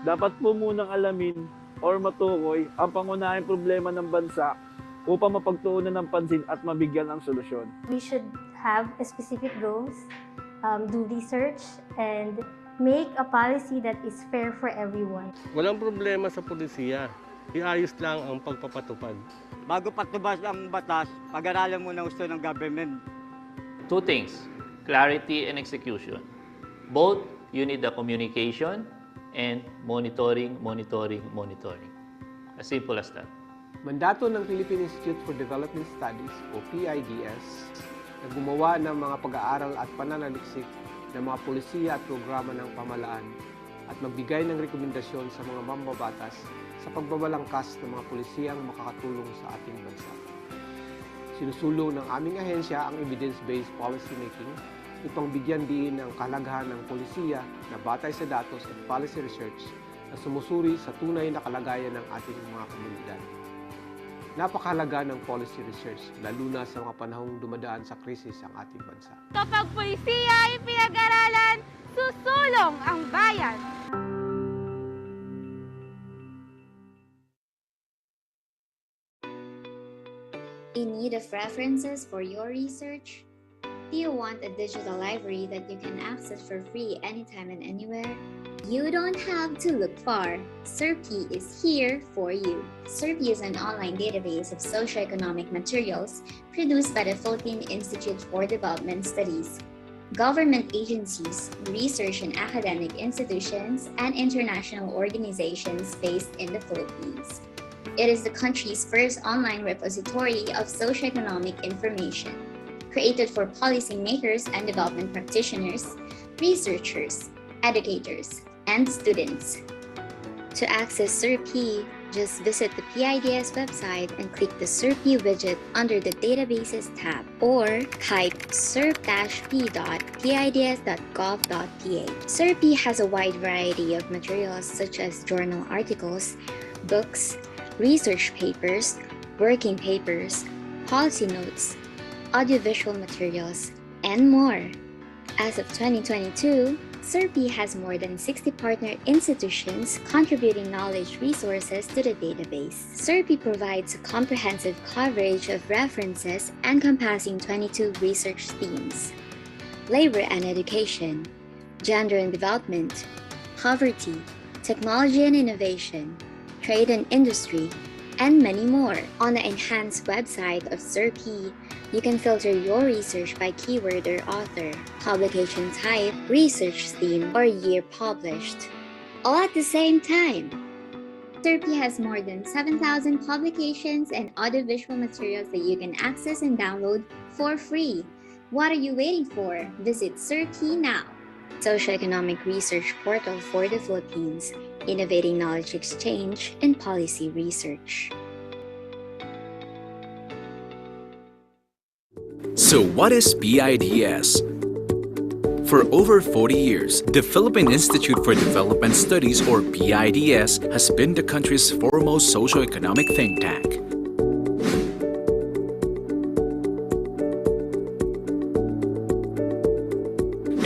Dapat po munang alamin or matukoy ang pangunahing problema ng bansa upang mapagtuunan ng pansin at mabigyan ng solusyon. We should have specific goals, do research, and make a policy that is fair for everyone. Walang problema sa pulisiya. Iayos lang ang pagpapatupad. Bago patubas ang batas, pag-aralan muna gusto ng government. Two things, clarity and execution. Both, you need the communication and monitoring. As simple as that. Mandato ng Philippine Institute for Development Studies o PIDS na gumawa ng mga pag-aaral at pananaliksik ng mga pulisiya at programa ng pamahalaan at magbigay ng rekomendasyon sa mga mambabatas sa pagbabalangkas ng mga pulisiyang makakatulong sa ating bansa. Sinusulong ng aming ahensya ang evidence-based policy making upang bigyan diin ang kahalagahan ng pulisiya na batay sa datos at policy research na sumusuri sa tunay na kalagayan ng ating mga komunidad. Napakahalaga ng policy research, lalo na sa mga panahong dumadaan sa krisis ang ating bansa. Kapag pulisiya ay pinag-aralan, susulong ang bayan. In need of references for your research? Do you want a digital library that you can access for free anytime and anywhere? You don't have to look far. SERPI is here for you. SERPI is an online database of socioeconomic materials produced by the Philippine Institute for Development Studies, government agencies, research and academic institutions, and international organizations based in the Philippines. It is the country's first online repository of socioeconomic information, created for policymakers and development practitioners, researchers, educators, and students. To access SERPI, just visit the PIDS website and click the SERPI widget under the Databases tab, or type serp-p.pids.gov.ph. SERPI has a wide variety of materials such as journal articles, books, research papers, working papers, policy notes, audiovisual materials, and more. As of 2022, SERPI has more than 60 partner institutions contributing knowledge resources to the database. SERPI provides a comprehensive coverage of references encompassing 22 research themes: labor and education, gender and development, poverty, technology and innovation, trade and industry, and many more. On the enhanced website of SERPI, you can filter your research by keyword or author, publication type, research theme, or year published, all at the same time. SERPI has more than 7,000 publications and audiovisual materials that you can access and download for free. What are you waiting for? Visit SERPI now. Socioeconomic Research Portal for the Philippines, innovating knowledge exchange and policy research. So what is PIDS? For over 40 years, the Philippine Institute for Development Studies, or PIDS, has been the country's foremost socioeconomic think tank.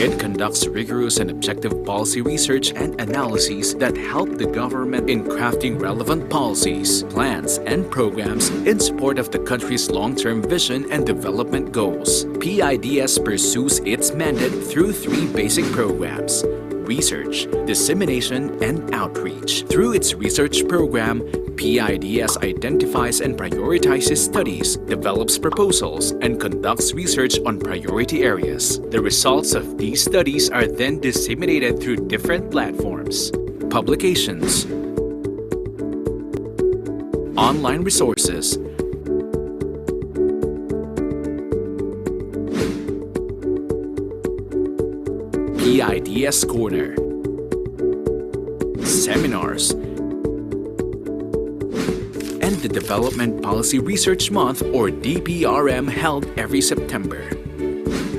It conducts rigorous and objective policy research and analyses that help the government in crafting relevant policies, plans, and programs in support of the country's long-term vision and development goals. PIDS pursues its mandate through three basic programs: research, dissemination, and outreach. Through its research program, PIDS identifies and prioritizes studies, develops proposals, and conducts research on priority areas. The results of these studies are then disseminated through different platforms, publications, online resources, PIDS Corner, seminars, and the Development Policy Research Month, or DPRM, held every September.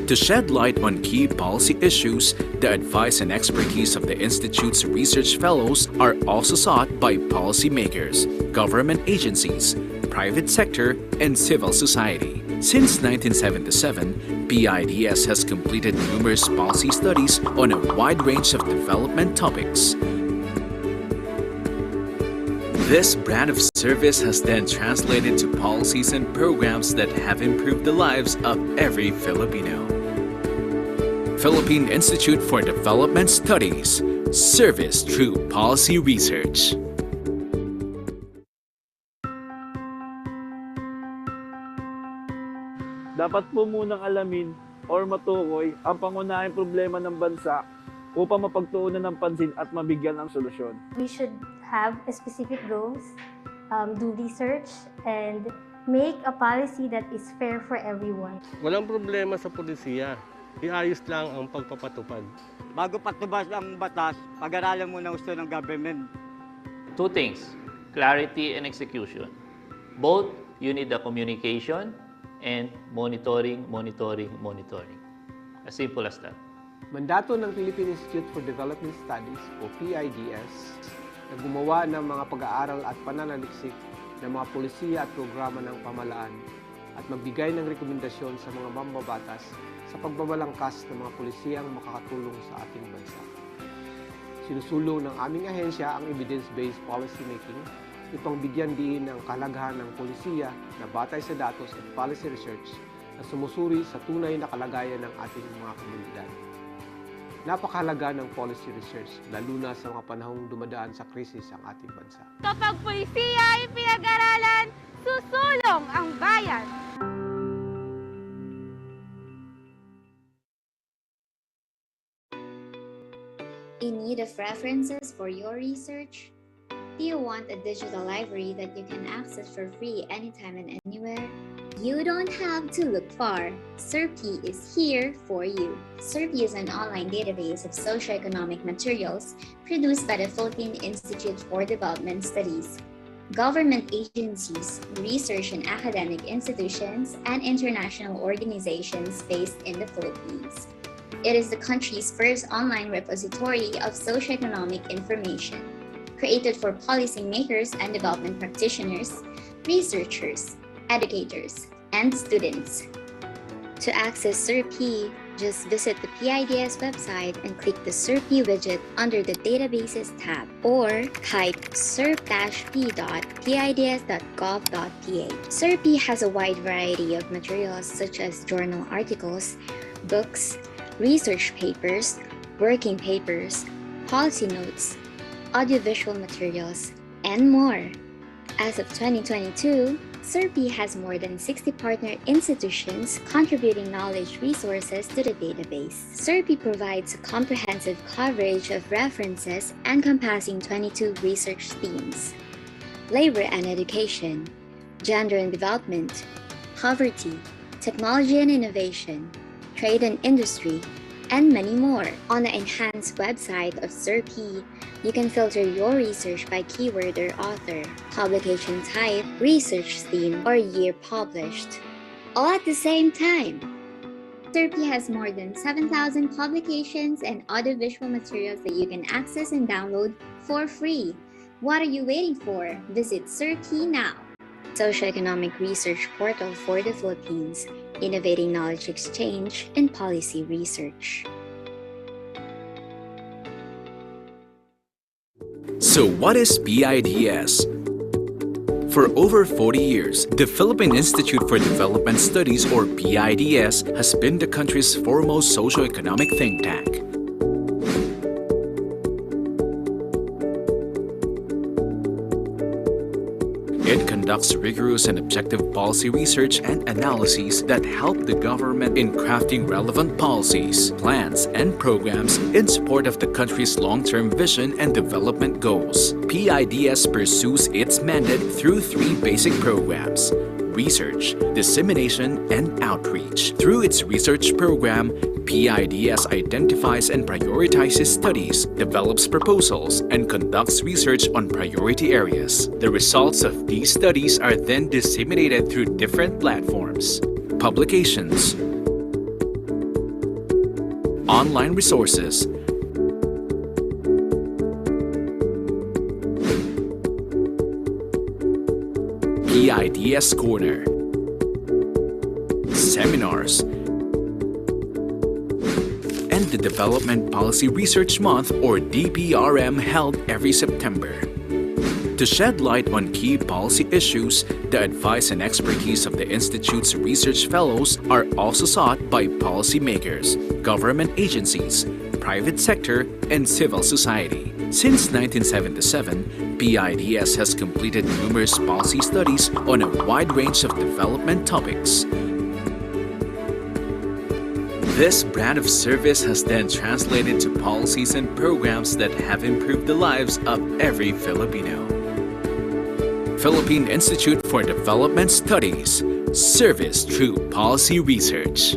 To shed light on key policy issues, the advice and expertise of the Institute's research fellows are also sought by policymakers, government agencies, private sector, and civil society. Since 1977, PIDS has completed numerous policy studies on a wide range of development topics. This brand of service has then translated to policies and programs that have improved the lives of every Filipino. Philippine Institute for Development Studies, service through policy research. Dapat po munang alamin or matukoy ang pangunahing problema ng bansa upang mapagtuunan ng pansin at mabigyan ng solusyon. We should have specific goals, do research, and make a policy that is fair for everyone. Walang problema sa pulisiya. Iayos lang ang pagpapatupad. Bago patubas ang batas, pag-aralan muna gusto ng government. Two things, clarity and execution. Both, you need the communication and monitoring. As simple as that. Mandato ng Philippine Institute for Development Studies o PIDS na gumawa ng mga pag-aaral at pananaliksik ng mga polisiya at programa ng pamahalaan at magbigay ng rekomendasyon sa mga mambabatas sa pagbabalangkas ng mga polisiyang makakatulong sa ating bansa. Sinusulong ng aming ahensya ang evidence-based policy making upang bigyan diin ang kahalagahan ng polisiya na batay sa datos at policy research na sumusuri sa tunay na kalagayan ng ating mga komunidad. Napakahalaga ng policy research, lalo na sa mga panahong dumadaan sa krisis ang ating bansa. Kapag pulisiya ay pinag-aralan, susulong ang bayan. In need of references for your research? Do you want a digital library that you can access for free anytime and anywhere? You don't have to look far. SIRPI is here for you. SIRPI is an online database of socioeconomic materials produced by the Philippine Institute for Development Studies, government agencies, research and academic institutions, and international organizations based in the Philippines. It is the country's first online repository of socioeconomic information, created for policymakers and development practitioners, researchers, educators, and students. To access SIRPI, just visit the PIDS website and click the SIRPI widget under the Databases tab, or type sirp-p.pids.gov.ph. SIRPI has a wide variety of materials such as journal articles, books, research papers, working papers, policy notes, audiovisual materials, and more. As of 2022, SIRPI has more than 60 partner institutions contributing knowledge resources to the database. SIRPI provides a comprehensive coverage of references encompassing 22 research themes: labor and education, gender and development, poverty, technology and innovation, trade and industry, and many more. On the enhanced website of SIRPI, you can filter your research by keyword or author, publication type, research theme, or year published, all at the same time. SIRPI has more than 7,000 publications and audiovisual materials that you can access and download for free. What are you waiting for? Visit SIRPI now. Socioeconomic research portal for the Philippines, innovating knowledge exchange and policy research. So what is PIDS? For over 40 years, the Philippine Institute for Development Studies, or PIDS, has been the country's foremost socioeconomic think tank. It conducts rigorous and objective policy research and analyses that help the government in crafting relevant policies, plans, and programs in support of the country's long-term vision and development goals. PIDS pursues its mandate through three basic programs: research, dissemination, and outreach. Through its research program, PIDS identifies and prioritizes studies, develops proposals, and conducts research on priority areas. The results of these studies are then disseminated through different platforms, publications, online resources, PIDS Corner, seminars, and the Development Policy Research Month, or DPRM, held every September. To shed light on key policy issues, the advice and expertise of the Institute's research fellows are also sought by policymakers, government agencies, private sector, and civil society. Since 1977, PIDS has completed numerous policy studies on a wide range of development topics. This brand of service has then translated to policies and programs that have improved the lives of every Filipino. Philippine Institute for Development Studies, service through policy research.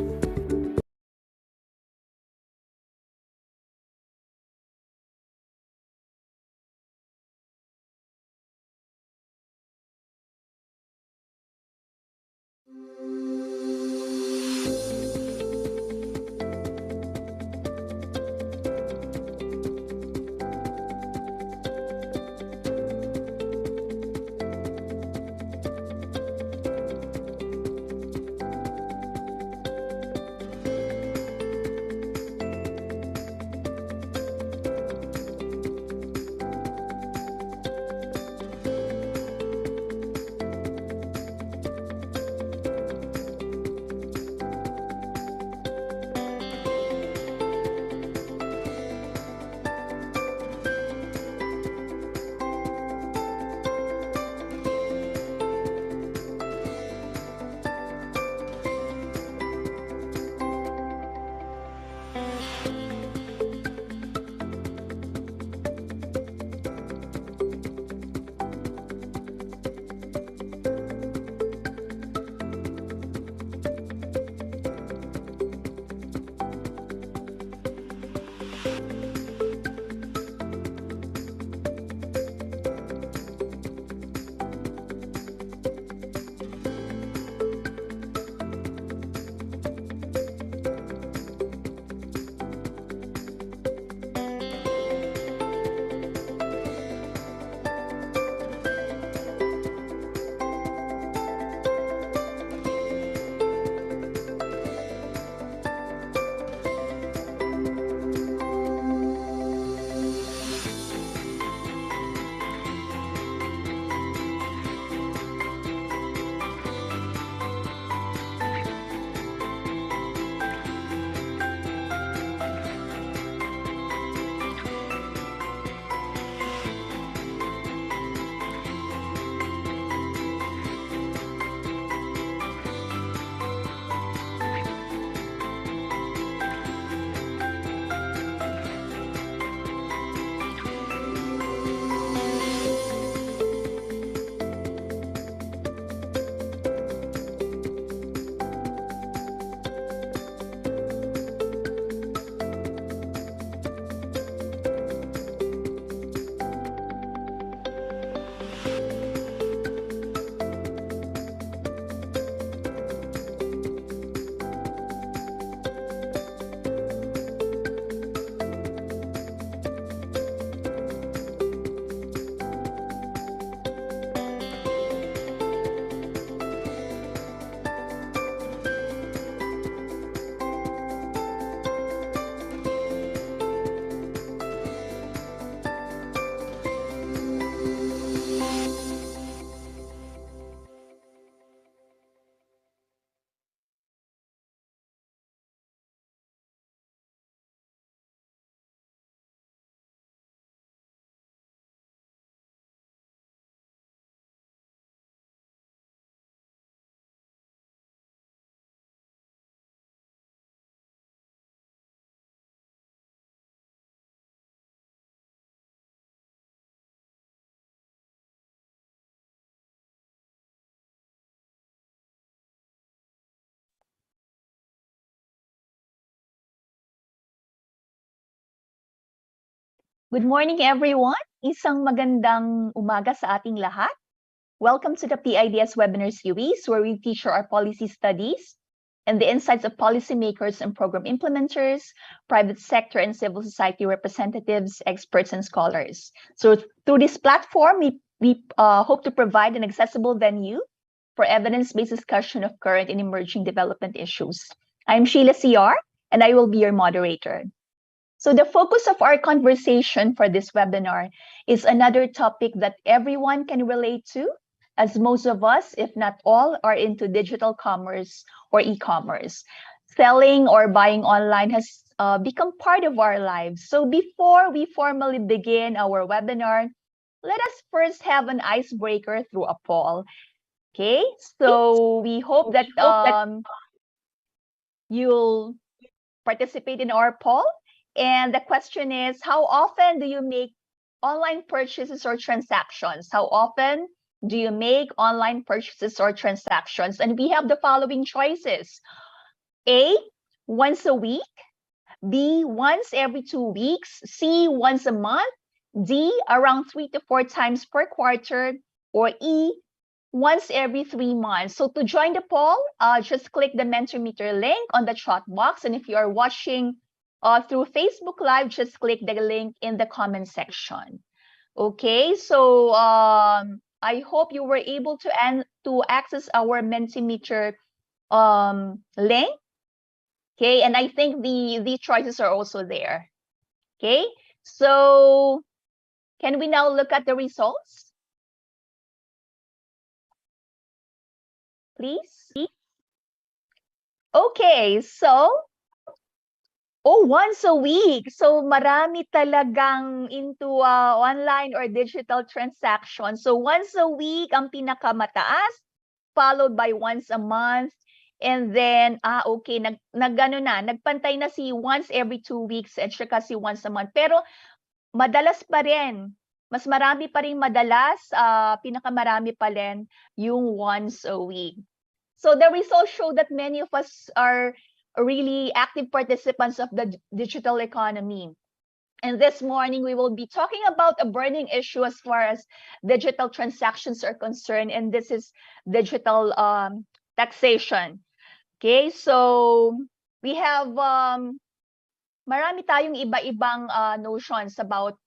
Good morning, everyone. Isang magandang umaga sa ating lahat. Welcome to the PIDS webinar series where we feature our policy studies and the insights of policymakers and program implementers, private sector and civil society representatives, experts, and scholars. So through this platform, we hope to provide an accessible venue for evidence-based discussion of current and emerging development issues. I'm Sheila, Siar, and I will be your moderator. So the focus of our conversation for this webinar is another topic that everyone can relate to, as most of us, if not all, are into digital commerce or e-commerce. Selling or buying online has become part of our lives. So before we formally begin our webinar, let us first have an icebreaker through a poll. Okay, so we hope that you'll participate in our poll. And the question is, how often do you make online purchases or transactions? How often do you make online purchases or transactions? And we have the following choices. A, once a week. B, once every 2 weeks. C, once a month. D, around 3 to 4 times per quarter. Or E, once every 3 months. So to join the poll, just click the Mentimeter link on the chat box. And if you are watching through Facebook Live, just click the link in the comment section. Okay, so I hope you were able to access our Mentimeter link. Okay, and I think the choices are also there. Okay, so can we now look at the results? Please. Okay, so once a week. So marami talagang into online or digital transactions. So once a week ang pinakamataas, followed by once a month. And then, okay, nagpantay na si once every 2 weeks at saka si once a month. Pero madalas pa rin, mas marami pa rin madalas, pinakamarami pa rin yung once a week. So the results show that many of us are really active participants of the digital economy. And this morning, we will be talking about a burning issue as far as digital transactions are concerned, and this is digital taxation. Okay, so we have marami tayong iba-ibang notions about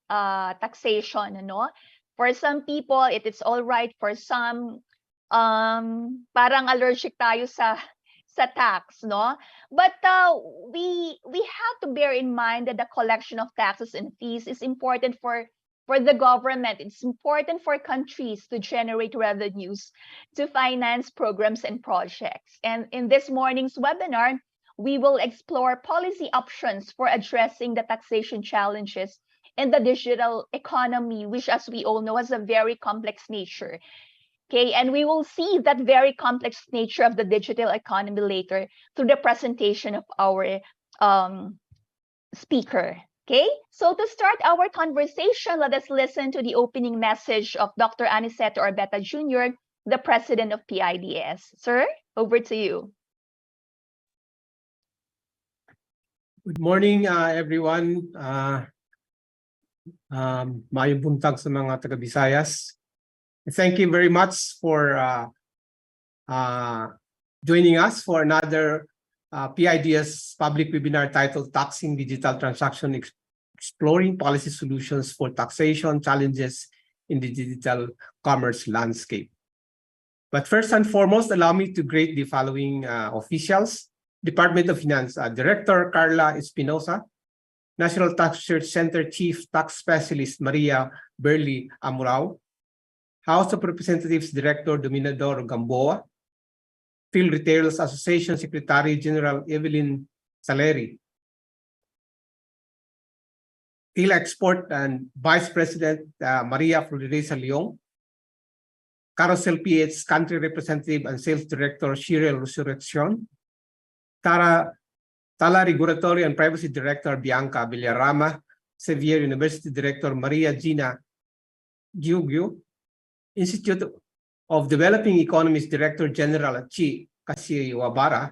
taxation, ano? For some people, it is all right. For some, parang allergic tayo sa tax, no? But we have to bear in mind that the collection of taxes and fees is important for the government. It's important for countries to generate revenues to finance programs and projects. And in this morning's webinar, we will explore policy options for addressing the taxation challenges in the digital economy, which, as we all know, has a very complex nature. Okay, and we will see that very complex nature of the digital economy later through the presentation of our speaker. Okay, so to start our conversation, let us listen to the opening message of Dr. Aniceto Orbeta Jr., the president of PIDS. Sir, over to you. Good morning, everyone. Mayong buntag sa mga taga-Visayas. Thank you very much for joining us for another PIDS public webinar titled Taxing Digital Transaction, Exploring Policy Solutions for Taxation Challenges in the Digital Commerce Landscape. But first and foremost, allow me to greet the following officials. Department of Finance, Director Carla Espinosa, National Tax Research Center Chief Tax Specialist Maria Berly Amurao, House of Representatives Director Dominador Gamboa, Field Retailers Association Secretary General Evelyn Saleri, Field Export and Vice President Maria Floresa Leong, Carousel PH Country Representative and Sales Director Sheila Resurrection, Tala Regulatory and Privacy Director Bianca Villarama, Xavier University Director Maria Gina Giugio, Institute of Developing Economies Director General Chi Kashiwabara,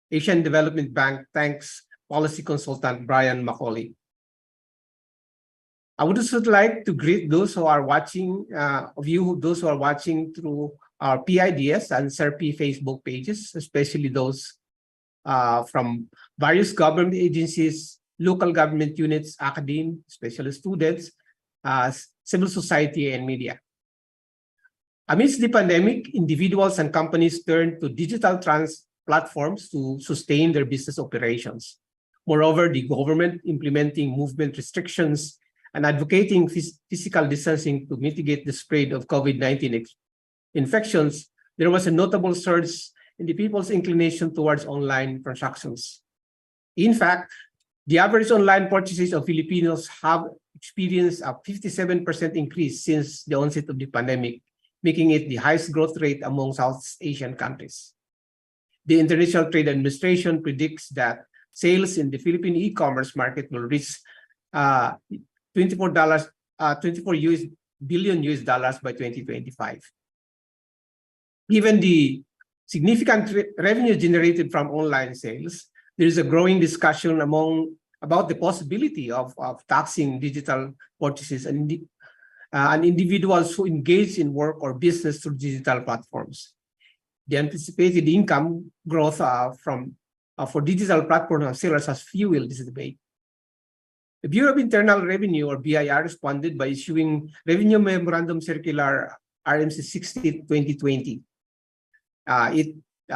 Asian Development Bank Thanks Policy Consultant Brian Macaulay. I would also like to greet those who are watching, those who are watching through our PIDS and SERP Facebook pages, especially those from various government agencies, local government units, academia, especially students, civil society, and media. Amidst the pandemic, individuals and companies turned to digital platforms to sustain their business operations. Moreover, the government implementing movement restrictions and advocating physical distancing to mitigate the spread of COVID-19 infections, there was a notable surge in the people's inclination towards online transactions. In fact, the average online purchases of Filipinos have experienced a 57% increase since the onset of the pandemic, making it the highest growth rate among Southeast Asian countries. The International Trade Administration predicts that sales in the Philippine e-commerce market will reach $24 billion by 2025. Given the significant revenue generated from online sales, there is a growing discussion about the possibility of taxing digital purchases and individuals who engage in work or business through digital platforms. The anticipated income growth for digital platform sellers has fueled this debate. The Bureau of Internal Revenue, or BIR, responded by issuing Revenue Memorandum Circular RMC 60/2020. It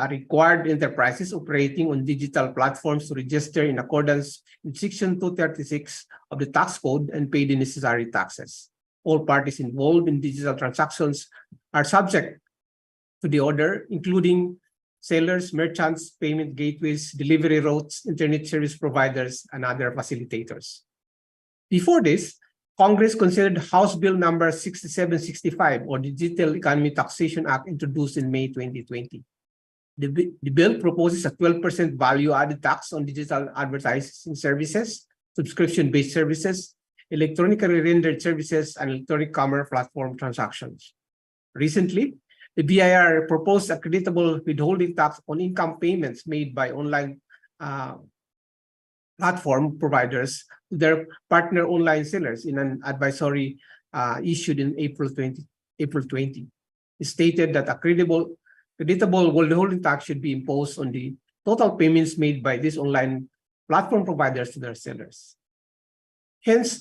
required enterprises operating on digital platforms to register in accordance with Section 236 of the Tax Code and pay the necessary taxes. All parties involved in digital transactions are subject to the order, including sellers, merchants, payment gateways, delivery routes, internet service providers, and other facilitators. Before this, Congress considered House Bill number 6765, or the Digital Economy Taxation Act, introduced in May 2020. The bill proposes a 12% value-added tax on digital advertising services, subscription-based services, electronically rendered services, and electronic commerce platform transactions. Recently, the BIR proposed a creditable withholding tax on income payments made by online platform providers to their partner online sellers in an advisory issued in April 20. It stated that a creditable withholding tax should be imposed on the total payments made by these online platform providers to their sellers. Hence,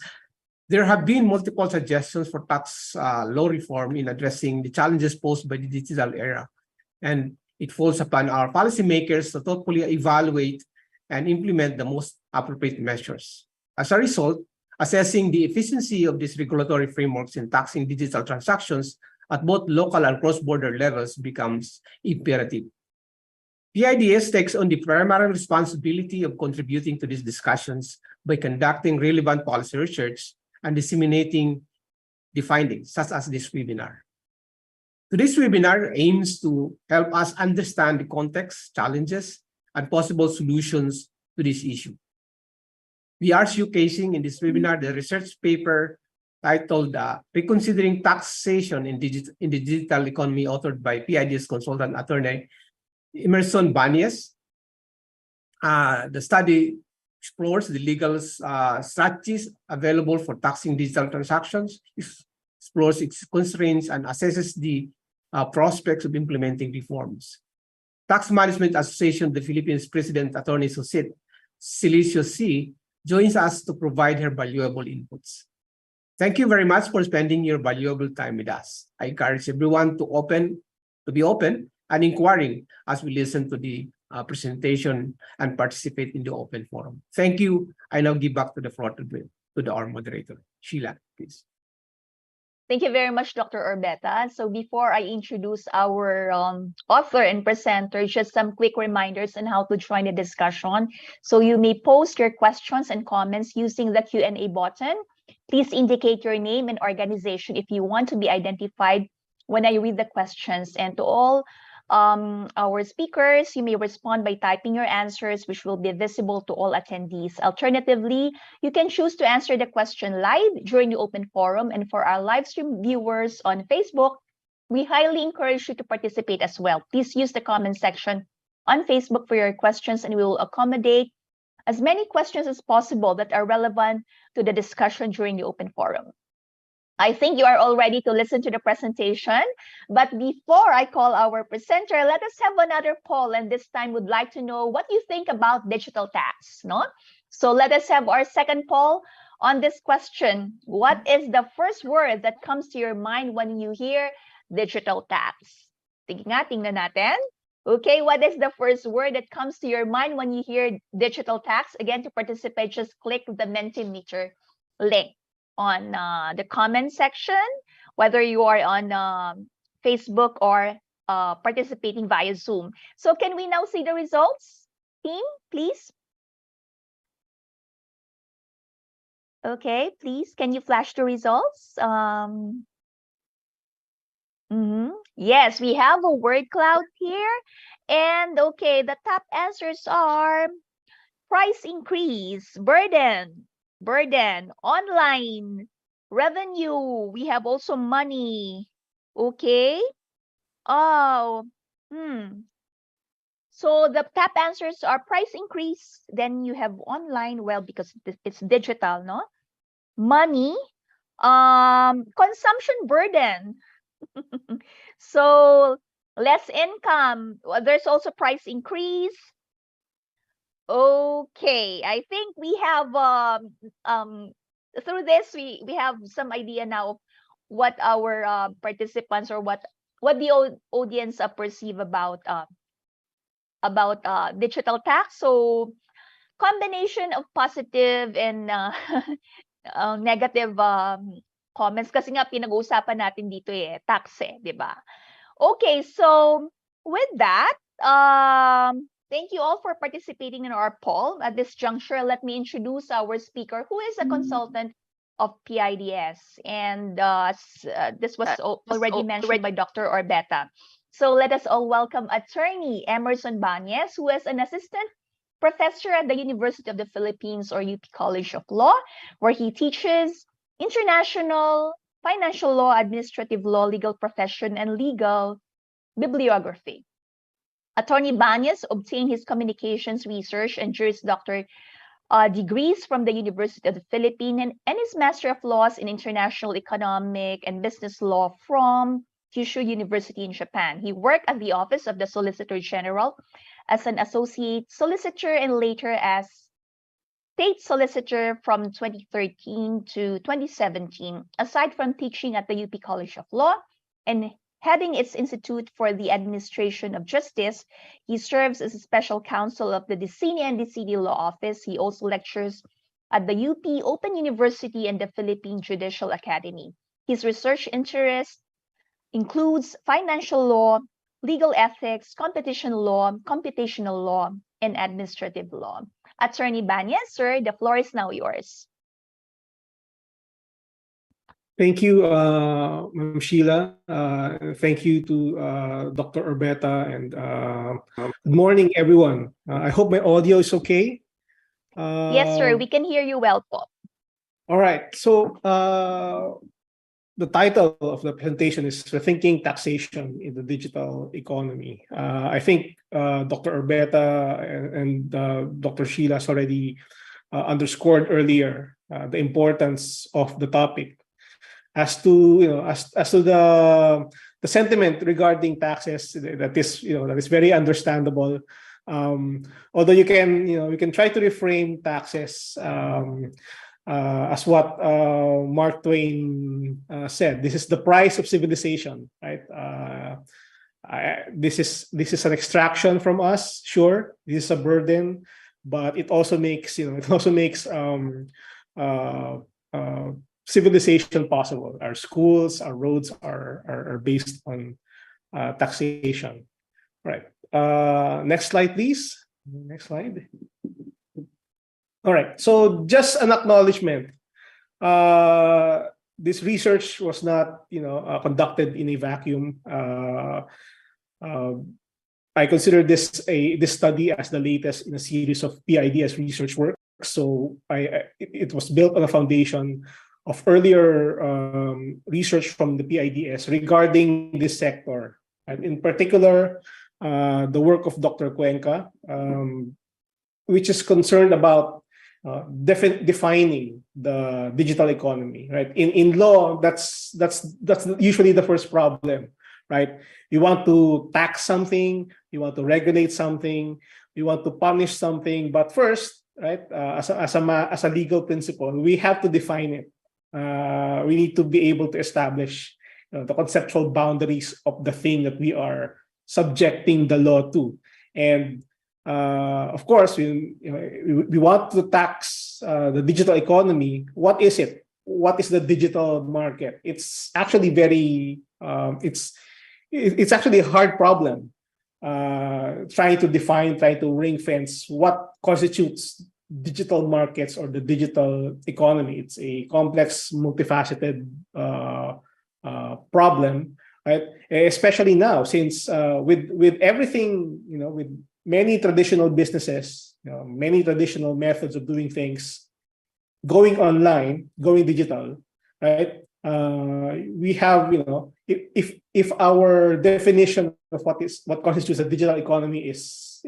there have been multiple suggestions for tax law reform in addressing the challenges posed by the digital era, and it falls upon our policymakers to thoughtfully evaluate and implement the most appropriate measures. As a result, assessing the efficiency of these regulatory frameworks in taxing digital transactions at both local and cross-border levels becomes imperative. PIDS takes on the primary responsibility of contributing to these discussions by conducting relevant policy research and disseminating the findings, such as this webinar. Today's webinar aims to help us understand the context, challenges, and possible solutions to this issue. We are showcasing in this webinar the research paper titled Reconsidering Taxation in the Digital Economy, authored by PIDS consultant attorney Emerson Bañez. The study explores the legal strategies available for taxing digital transactions, explores its constraints, and assesses the prospects of implementing reforms. Tax Management Association of the Philippines President Attorney Suzette, Celicious-Sy, joins us to provide her valuable inputs. Thank you very much for spending your valuable time with us. I encourage everyone to be open and inquiring as we listen to the presentation and participate in the open forum. Thank you. I now give back to the floor to our moderator. Sheila, please. Thank you very much, Dr. Orbeta. So before I introduce our author and presenter, just some quick reminders on how to join the discussion. So you may post your questions and comments using the Q&A button. Please indicate your name and organization if you want to be identified when I read the questions. And to all our speakers, you may respond by typing your answers, which will be visible to all attendees. Alternatively, you can choose to answer the question live during the open forum. And for our live stream viewers on Facebook, we highly encourage you to participate as well. Please use the comment section on Facebook for your questions, and we will accommodate as many questions as possible that are relevant to the discussion during the open forum. I think you are all ready to listen to the presentation, but before I call our presenter, let us have another poll, and this time would like to know what you think about digital tax, no? So let us have our second poll on this question. What is the first word that comes to your mind when you hear digital tax? Tingnan natin. Okay, what is the first word that comes to your mind when you hear digital tax? Again, to participate, just click the Mentimeter link on the comment section, whether you are on Facebook or participating via Zoom. So can we now see the results? Team, please. Okay, please, can you flash the results? Yes, we have a word cloud here. And okay, the top answers are price increase, burden, online, revenue. We have also money. Okay. Oh, So the top answers are price increase. Then you have online, well, because it's digital, no? Money, consumption burden. So less income. There's also price increase. Okay, I think we have through this we have some idea now of what our participants or what the audience perceive about digital tax. So combination of positive and negative comments kasi nga pinag-uusapan natin dito tax di ba? Okay, so with that, thank you all for participating in our poll. At this juncture, let me introduce our speaker, who is a consultant of PIDS. And this was already mentioned by Dr. Orbeta. So let us all welcome Attorney Emerson Bañez, who is an assistant professor at the University of the Philippines or UP College of Law, where he teaches international, financial law, administrative law, legal profession, and legal bibliography. Attorney Bañez obtained his communications research and Juris Doctor degrees from the University of the Philippines and his Master of Laws in International Economic and Business Law from Kyushu University in Japan. He worked at the Office of the Solicitor General as an associate solicitor and later as state solicitor from 2013 to 2017. Aside from teaching at the UP College of Law and heading its Institute for the Administration of Justice, he serves as a special counsel of the DeCini and DeCini Law Office. He also lectures at the UP Open University and the Philippine Judicial Academy. His research interest includes financial law, legal ethics, competition law, computational law, and administrative law. Attorney Bañez, sir, the floor is now yours. Thank you, Ma'am Sheila. Thank you to Dr. Orbeta, and good morning, everyone. I hope my audio is okay. Yes, sir, we can hear you well, po. All right. So the title of the presentation is Rethinking Taxation in the Digital Economy. I think Dr. Orbeta and Dr. Sheila has already underscored earlier the importance of the topic. As to the sentiment regarding taxes, that is very understandable. Although we can try to reframe taxes as what Mark Twain said. This is the price of civilization, right? This is an extraction from us. Sure, this is a burden, but it also makes civilization possible. Our schools, our roads are based on taxation. Right. Next slide, please. Next slide. All right. So just an acknowledgement. This research was not, conducted in a vacuum. I consider this study as the latest in a series of PIDS research work. So it was built on a foundation of earlier research from the PIDS regarding this sector, and in particular, the work of Dr. Cuenca, which is concerned about defining the digital economy. Right? In law, that's usually the first problem. Right? You want to tax something, you want to regulate something, you want to punish something, but first, right, as a legal principle, we have to define it. We need to be able to establish the conceptual boundaries of the thing that we are subjecting the law to. And of course, we want to tax the digital economy. What is it? What is the digital market? It's actually it's actually a hard problem. Trying to define, trying to ring fence what constitutes digital markets or the digital economy. It's a complex, multifaceted problem, right? Especially now, since with everything, with many traditional businesses, many traditional methods of doing things going online, going digital, right? We have, if our definition of what constitutes a digital economy is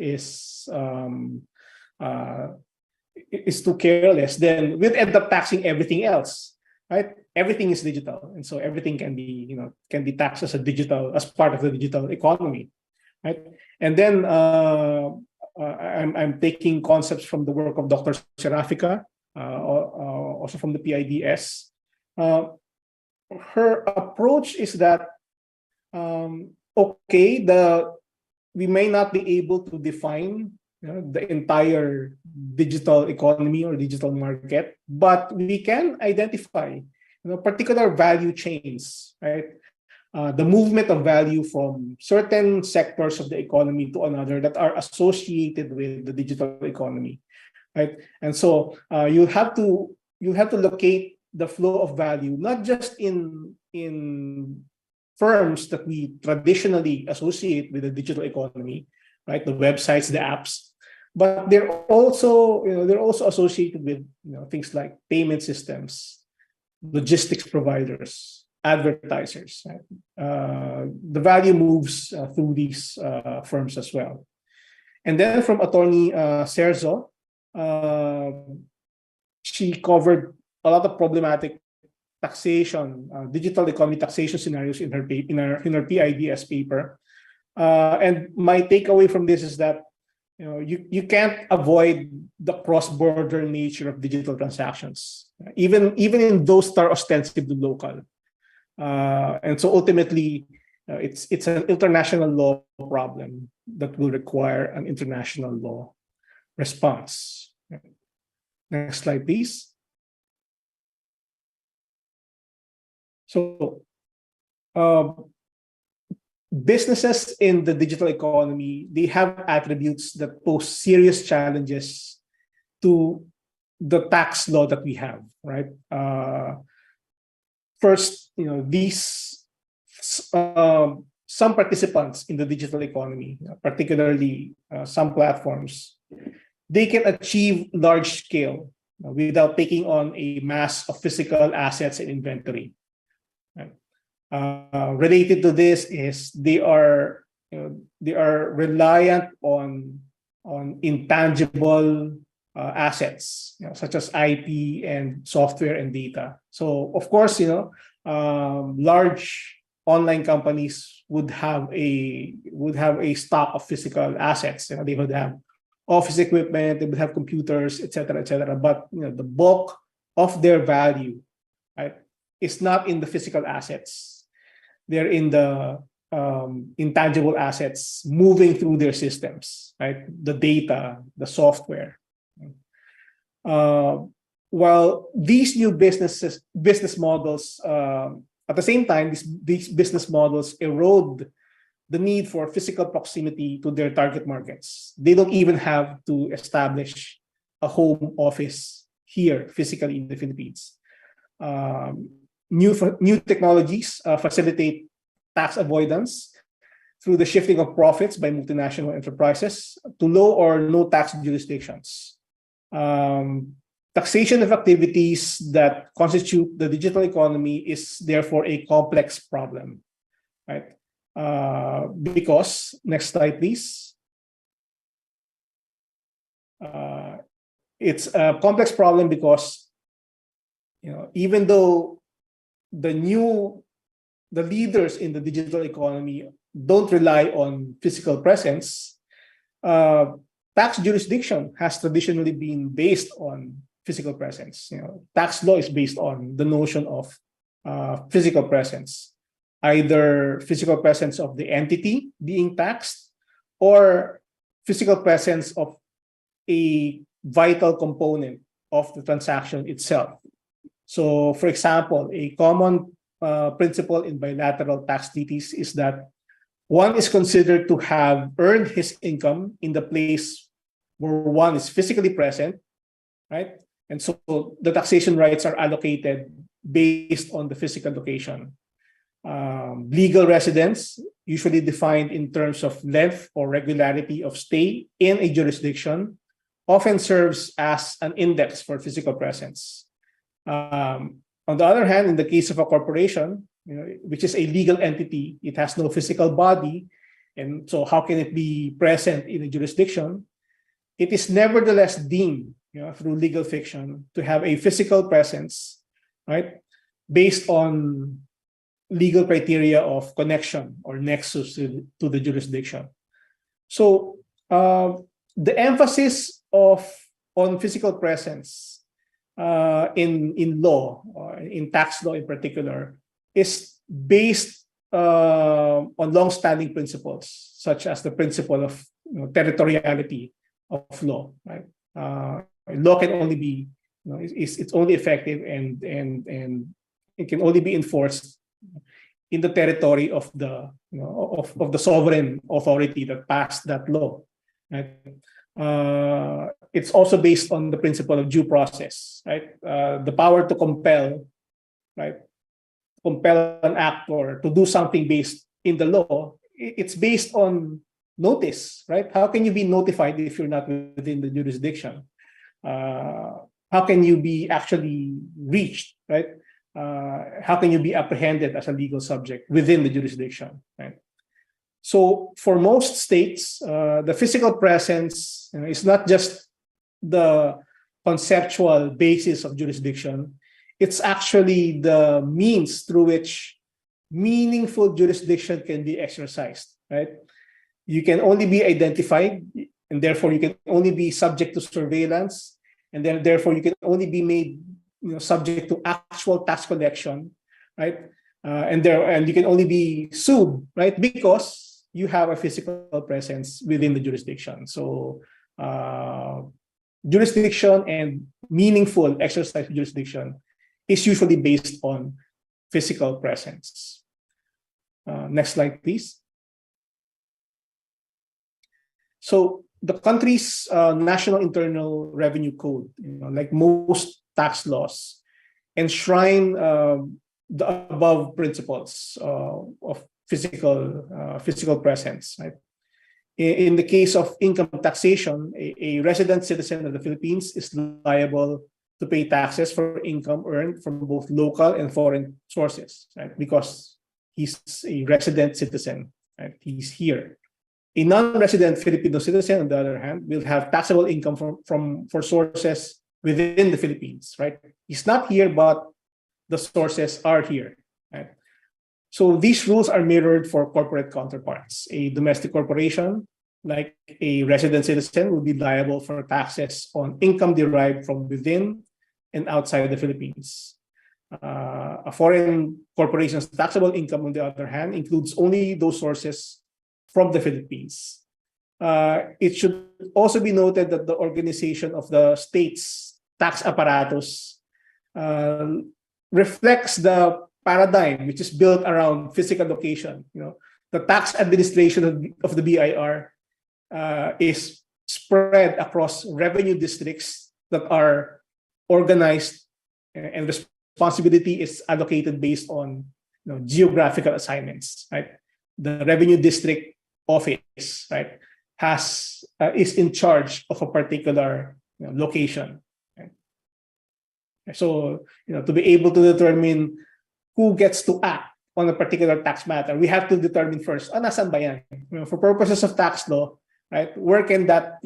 too careless, then we'll end up taxing everything else, right? Everything is digital, and so everything can be taxed as part of the digital economy, right? And then I'm taking concepts from the work of Dr. Serafica, also from the PIDS. Her approach is that we may not be able to define the entire digital economy or digital market, but we can identify particular value chains, right? The movement of value from certain sectors of the economy to another that are associated with the digital economy, right? And so you'll have to locate the flow of value, not just in firms that we traditionally associate with the digital economy, right? The websites, the apps, but they're also associated with things like payment systems, logistics providers, advertisers. Right? The value moves through these firms as well. And then from Attorney Serzo, she covered a lot of problematic taxation, digital economy taxation scenarios in her PIDS paper. And my takeaway from this is that you can't avoid the cross-border nature of digital transactions, even in those that are ostensibly local. And so ultimately, it's an international law problem that will require an international law response. Next slide, please. So, businesses in the digital economy, they have attributes that pose serious challenges to the tax law that we have, right? First, some participants in the digital economy, particularly some platforms, they can achieve large scale without taking on a mass of physical assets and inventory. Right? Related to this is they are reliant on intangible assets, such as IP and software and data. So of course, large online companies would have a stock of physical assets. They would have office equipment, they would have computers, etc., etc. But the bulk of their value, right, is not in the physical assets. They're in the intangible assets moving through their systems, right? The data, the software. While these new business models, at the same time, these business models erode the need for physical proximity to their target markets. They don't even have to establish a home office here physically in the Philippines. New technologies facilitate tax avoidance through the shifting of profits by multinational enterprises to low or no tax jurisdictions. Taxation of activities that constitute the digital economy is therefore a complex problem, right? Because, next slide, please. It's a complex problem because, even though the leaders in the digital economy don't rely on physical presence, tax jurisdiction has traditionally been based on physical presence. Tax law is based on the notion of physical presence. either physical presence of the entity being taxed or physical presence of a vital component of the transaction itself. So, for example, a common principle in bilateral tax treaties is that one is considered to have earned his income in the place where one is physically present, right? And so the taxation rights are allocated based on the physical location. Legal residence, usually defined in terms of length or regularity of stay in a jurisdiction, often serves as an index for physical presence. On the other hand, in the case of a corporation, which is a legal entity, it has no physical body, and so how can it be present in a jurisdiction? It is nevertheless deemed, through legal fiction, to have a physical presence, right, based on legal criteria of connection or nexus to the jurisdiction. So the emphasis on physical presence in law, or in tax law in particular, is based on long-standing principles, such as the principle of territoriality of law. Right? Law can only be, it's only effective and it can only be enforced in the territory of the of the sovereign authority that passed that law. Right? It's also based on the principle of due process. Right? The power to compel, right? Compel an actor to do something based in the law. It's based on notice, right? How can you be notified if you're not within the jurisdiction? How can you be actually reached, right? How can you be apprehended as a legal subject within the jurisdiction, right? So for most states, the physical presence is not just the conceptual basis of jurisdiction. It's actually the means through which meaningful jurisdiction can be exercised, right? You can only be identified, and therefore you can only be subject to surveillance, and then therefore you can only be made subject to actual tax collection, right? And you can only be sued, right? Because you have a physical presence within the jurisdiction. So jurisdiction and meaningful exercise of jurisdiction is usually based on physical presence. Next slide, please. So the country's National Internal Revenue Code, like most tax laws, enshrine the above principles of physical presence. Right? In the case of income taxation, a resident citizen of the Philippines is liable to pay taxes for income earned from both local and foreign sources, right? Because he's a resident citizen, right? He's here. A non-resident Filipino citizen, on the other hand, will have taxable income for sources within the Philippines, right? He's not here, but the sources are here, right? So these rules are mirrored for corporate counterparts. A domestic corporation, like a resident citizen, will be liable for taxes on income derived from within and outside the Philippines. A foreign corporation's taxable income, on the other hand, includes only those sources from the Philippines. It should also be noted that the organization of the state's tax apparatus reflects the paradigm which is built around physical location. The tax administration of the BIR is spread across revenue districts that are organized, and responsibility is allocated based on geographical assignments. Right, the revenue district office, right, is in charge of a particular location. Right? So to be able to determine who gets to act on a particular tax matter, we have to determine first, nasan ba yan? For purposes of tax law, right? Where can that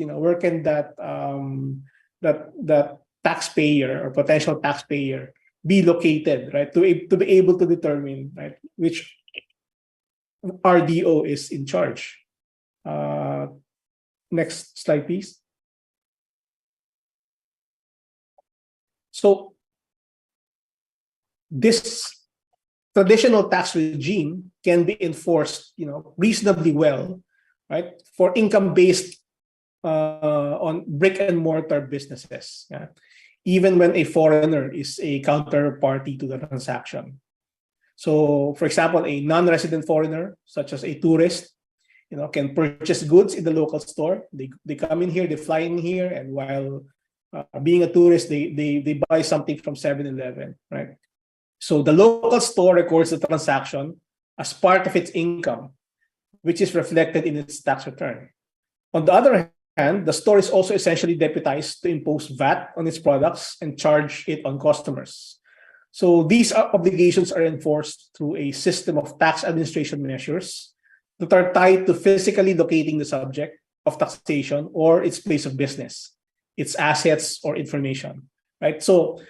taxpayer or potential taxpayer be located, right? To be able to determine, right, which RDO is in charge. Next slide, please. So this traditional tax regime can be enforced, reasonably well, right, for income-based on brick and mortar businesses, even when a foreigner is a counterparty to the transaction. So, for example, a non-resident foreigner, such as a tourist, can purchase goods in the local store. They come in here, they fly in here, and while being a tourist, they buy something from 7-Eleven, right? So the local store records the transaction as part of its income, which is reflected in its tax return. On the other hand, the store is also essentially deputized to impose VAT on its products and charge it on customers. So these obligations are enforced through a system of tax administration measures that are tied to physically locating the subject of taxation or its place of business, its assets or information, right? So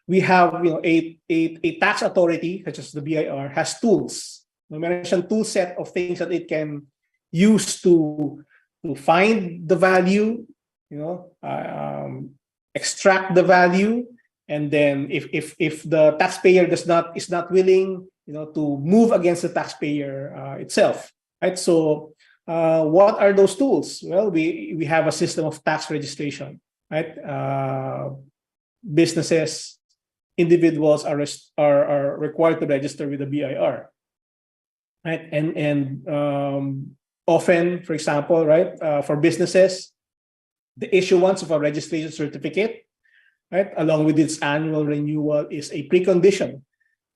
we have, a tax authority such as the BIR has tools. We mentioned tool set of things that it can use to find the value, extract the value, and then if the taxpayer is not willing, to move against the taxpayer itself, right? So what are those tools? Well, we have a system of tax registration, right? Businesses, individuals are required to register with the BIR, right? And often, for example, right, for businesses, the issuance of a registration certificate, right, along with its annual renewal, is a precondition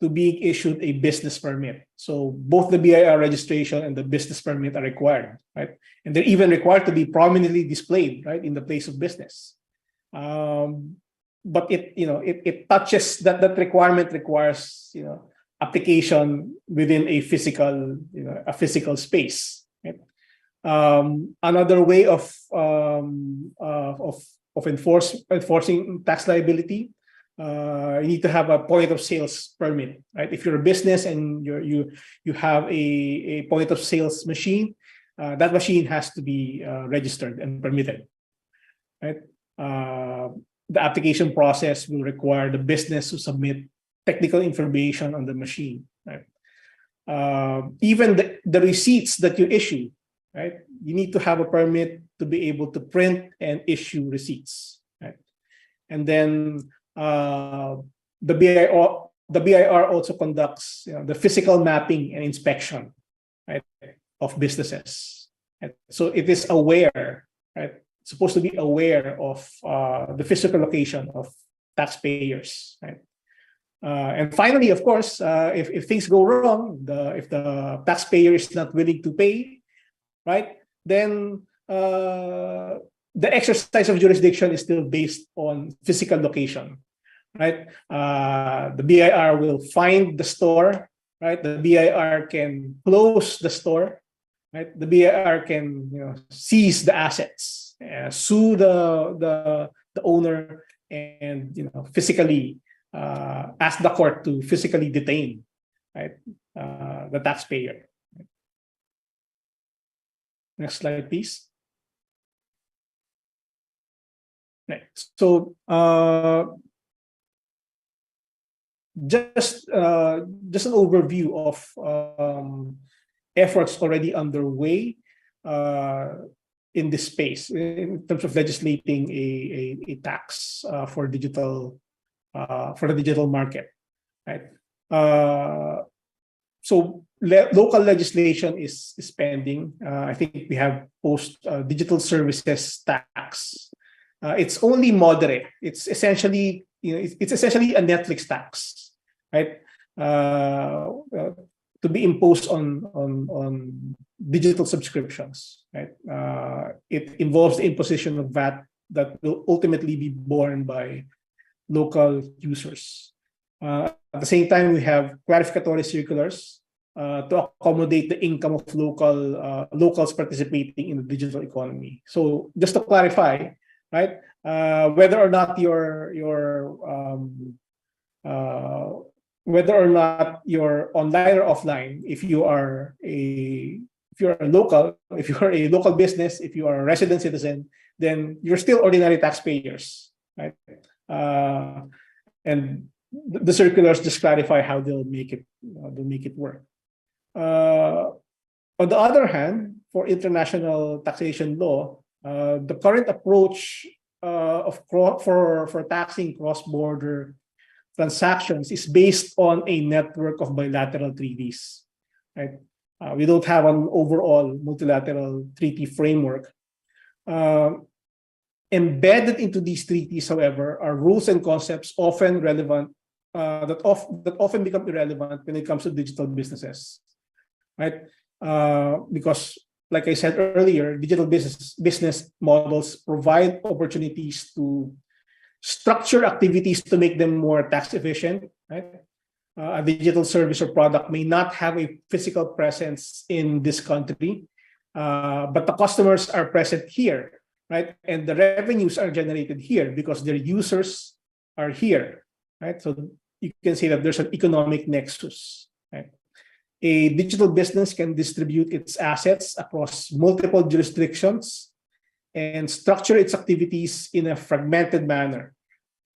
to being issued a business permit. So both the BIR registration and the business permit are required, right? And they're even required to be prominently displayed, right, in the place of business. But it touches that requirement requires, application within a physical space. Right? Another way of enforcing tax liability, you need to have a point of sales permit, right? If you're a business and you have a point of sales machine, that machine has to be registered and permitted, right? The application process will require the business to submit technical information on the machine, right? Even the receipts that you issue, right? You need to have a permit to be able to print and issue receipts, right? And then the BIR also conducts the physical mapping and inspection, right, of businesses. Right? So it is aware, right? Supposed to be aware of the physical location of taxpayers, right? And finally, of course, if things go wrong, if the taxpayer is not willing to pay, right, then the exercise of jurisdiction is still based on physical location, right? The BIR will find the store, right? The BIR can close the store, right? The BIR can seize the assets, sue the owner, and physically ask the court to physically detain, right, the taxpayer. Next slide, please. Right. So just an overview of efforts already underway in this space in terms of legislating a tax for the digital market, right? So local legislation is pending. I think we have digital services tax. It's only moderate. It's essentially a Netflix tax, right? To be imposed on digital subscriptions, right? It involves the imposition of VAT that will ultimately be borne by local users. At the same time, we have clarificatory circulars to accommodate the income of locals participating in the digital economy. So just to clarify, right, whether or not you're online or offline, if you're a local business, if you are a resident citizen, then you're still ordinary taxpayers, right? And the circulars just clarify how they'll make it work. On the other hand, for international taxation law, the current approach for taxing cross-border transactions is based on a network of bilateral treaties. Right? We don't have an overall multilateral treaty framework. Embedded into these treaties, however, are rules and concepts often relevant that often become irrelevant when it comes to digital businesses, right? Because, like I said earlier, digital business models provide opportunities to structure activities to make them more tax efficient, right? A digital service or product may not have a physical presence in this country, but the customers are present here, right? And the revenues are generated here because their users are here, right? So you can say that there's an economic nexus, right? A digital business can distribute its assets across multiple jurisdictions and structure its activities in a fragmented manner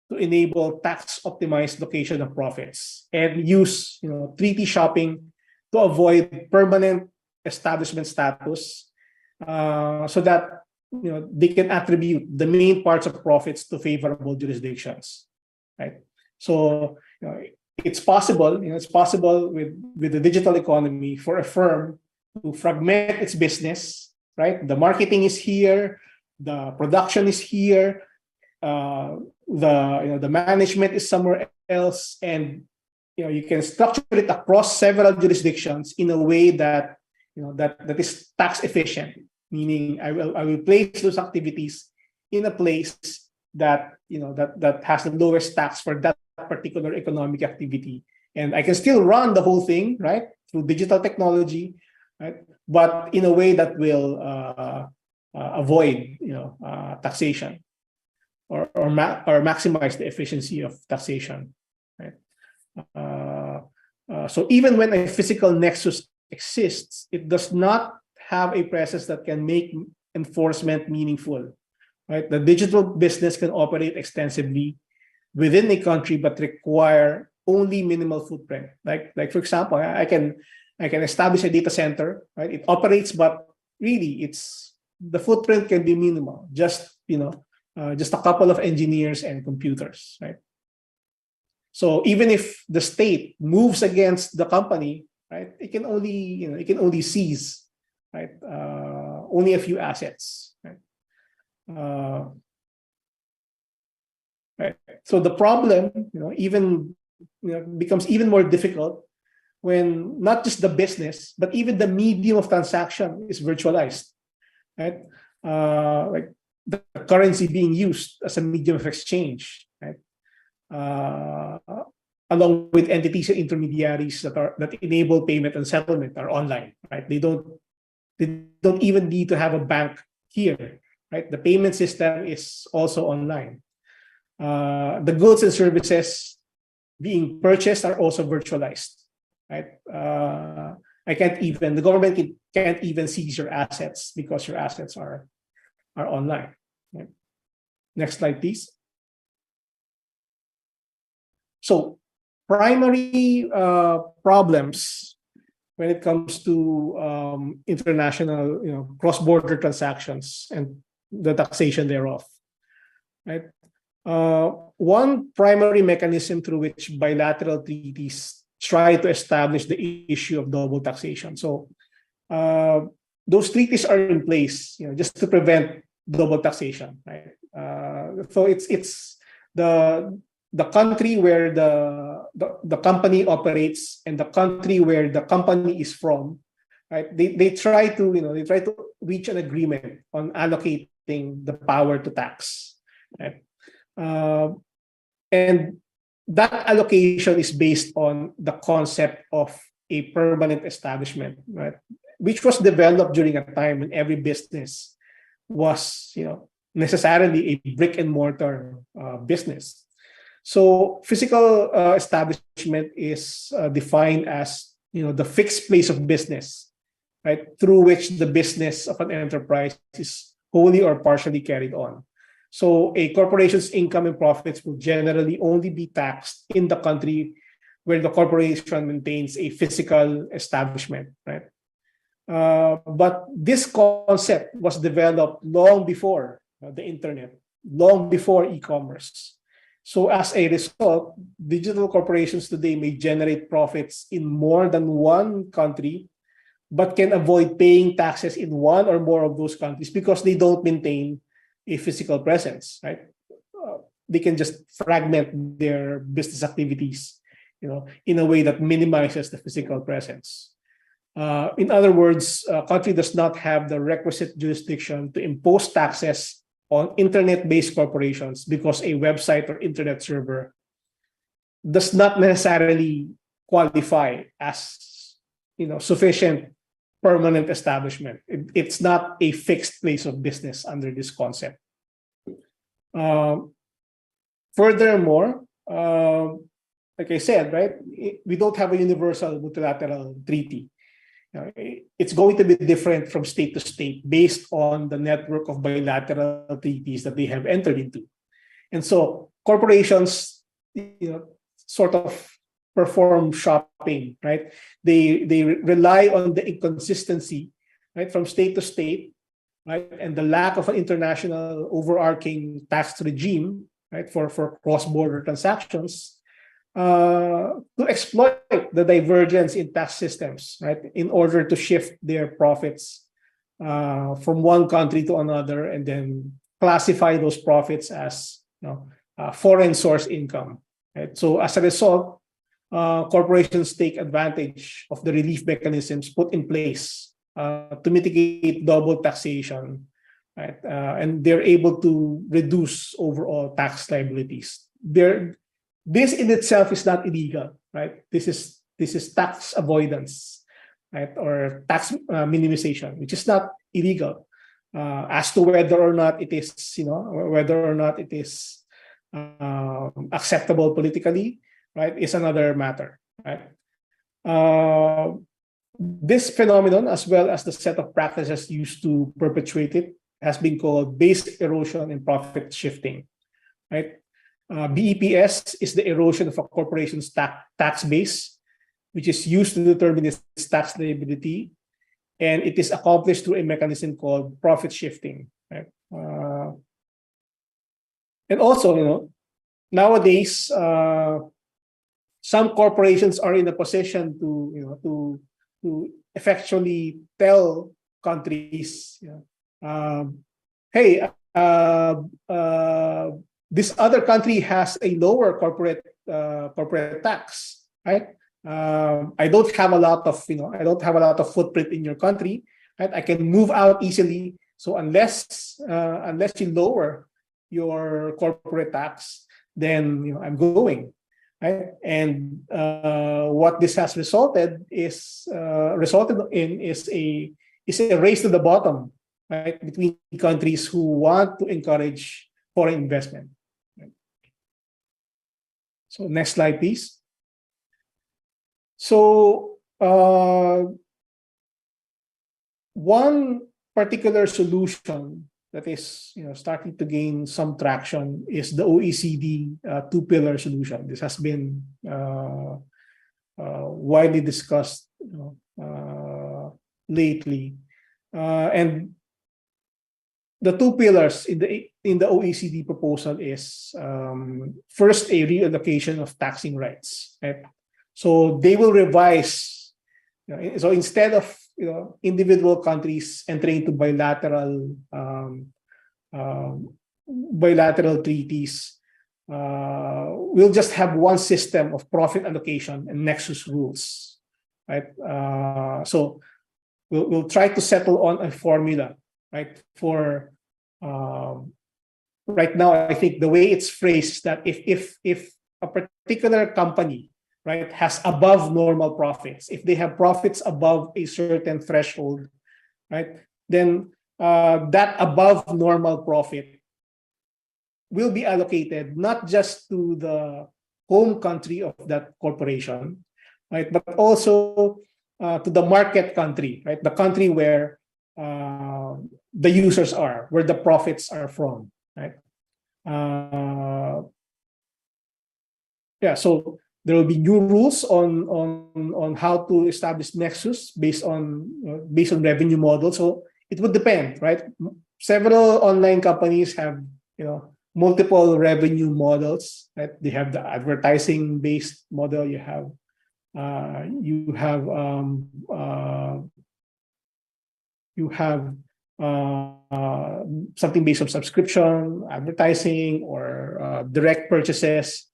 to enable tax-optimized location of profits and use, treaty shopping to avoid permanent establishment status, so that they can attribute the main parts of profits to favorable jurisdictions, right? So it's possible, with the digital economy for a firm to fragment its business, right? The marketing is here, the production is here, the management is somewhere else, and you can structure it across several jurisdictions in a way that that is tax efficient. Meaning, I will place those activities in a place that that has the lowest tax for that particular economic activity, and I can still run the whole thing, right, through digital technology, right, but in a way that will avoid taxation or maximize the efficiency of taxation, right? So even when a physical nexus exists, it does not have a presence that can make enforcement meaningful, right? The digital business can operate extensively within a country, but require only minimal footprint. Like for example, I can establish a data center, right? It operates, but really, the footprint can be minimal. Just just a couple of engineers and computers, right? So even if the state moves against the company, right, it can only seize, right, only a few assets, right? Right. So the problem, becomes even more difficult when not just the business, but even the medium of transaction is virtualized, right? Like the currency being used as a medium of exchange, right? Along with entities and intermediaries that enable payment and settlement are online, right? They don't even need to have a bank here, right? The payment system is also online. The goods and services being purchased are also virtualized, right? The government can't even seize your assets because your assets are online. Right? Next slide, please. So primary problems when it comes to international, cross-border transactions and the taxation thereof, right? One primary mechanism through which bilateral treaties try to establish the issue of double taxation. So those treaties are in place, just to prevent double taxation, right? So it's the country where the company operates and the country where the company is from, right? They try to reach an agreement on allocating the power to tax, right? And that allocation is based on the concept of a permanent establishment, right? Which was developed during a time when every business was, necessarily a brick and mortar business. So physical establishment is defined as, the fixed place of business, right, through which the business of an enterprise is wholly or partially carried on. So a corporation's income and profits will generally only be taxed in the country where the corporation maintains a physical establishment, right? But this concept was developed long before the internet, long before e-commerce. So as a result, digital corporations today may generate profits in more than one country, but can avoid paying taxes in one or more of those countries because they don't maintain a physical presence, right? They can just fragment their business activities, in a way that minimizes the physical presence. In other words, a country does not have the requisite jurisdiction to impose taxes on internet-based corporations because a website or internet server does not necessarily qualify as, sufficient permanent establishment. It's not a fixed place of business under this concept. Furthermore, like I said, right, we don't have a universal multilateral treaty. It's going to be different from state to state based on the network of bilateral treaties that they have entered into. And so corporations, sort of perform shopping, right? They rely on the inconsistency, right, from state to state, right, and the lack of an international overarching tax regime, right, for cross-border transactions, to exploit the divergence in tax systems, right, in order to shift their profits from one country to another, and then classify those profits as foreign source income. Right? So as a result, corporations take advantage of the relief mechanisms put in place to mitigate double taxation, right? And they're able to reduce overall tax liabilities. This in itself is not illegal, right? This is tax avoidance, right, or tax minimization, which is not illegal. As to whether or not it is, acceptable politically, right, is another matter, right? This phenomenon, as well as the set of practices used to perpetuate it, has been called base erosion and profit shifting, right? BEPS is the erosion of a corporation's tax base, which is used to determine its tax liability, and it is accomplished through a mechanism called profit shifting. Right? And also, nowadays, some corporations are in a position to effectually tell countries, hey, this other country has a lower corporate tax, right? I don't have a lot of footprint in your country, right? I can move out easily. So unless you lower your corporate tax, then I'm going, right? And what this has resulted in is a race to the bottom, right, between countries who want to encourage foreign investment. So next slide, please. So one particular solution that is starting to gain some traction is the OECD two-pillar solution. This has been widely discussed lately, and the two pillars in the OECD proposal is first, a reallocation of taxing rights. Right? So they will revise. So instead of individual countries entering into bilateral treaties, we'll just have one system of profit allocation and nexus rules. Right? So we'll try to settle on a formula. Right, for right now, I think the way it's phrased, that if a particular company, right, has above normal profits, if they have profits above a certain threshold, right, then that above normal profit will be allocated not just to the home country of that corporation, right, but also to the market country, right, the country where the users are, where the profits are from, right? So there will be new rules on how to establish nexus based on revenue model. So it would depend, right? Several online companies have multiple revenue models, right? They have the advertising based model. You have something based on subscription, advertising, or direct purchases.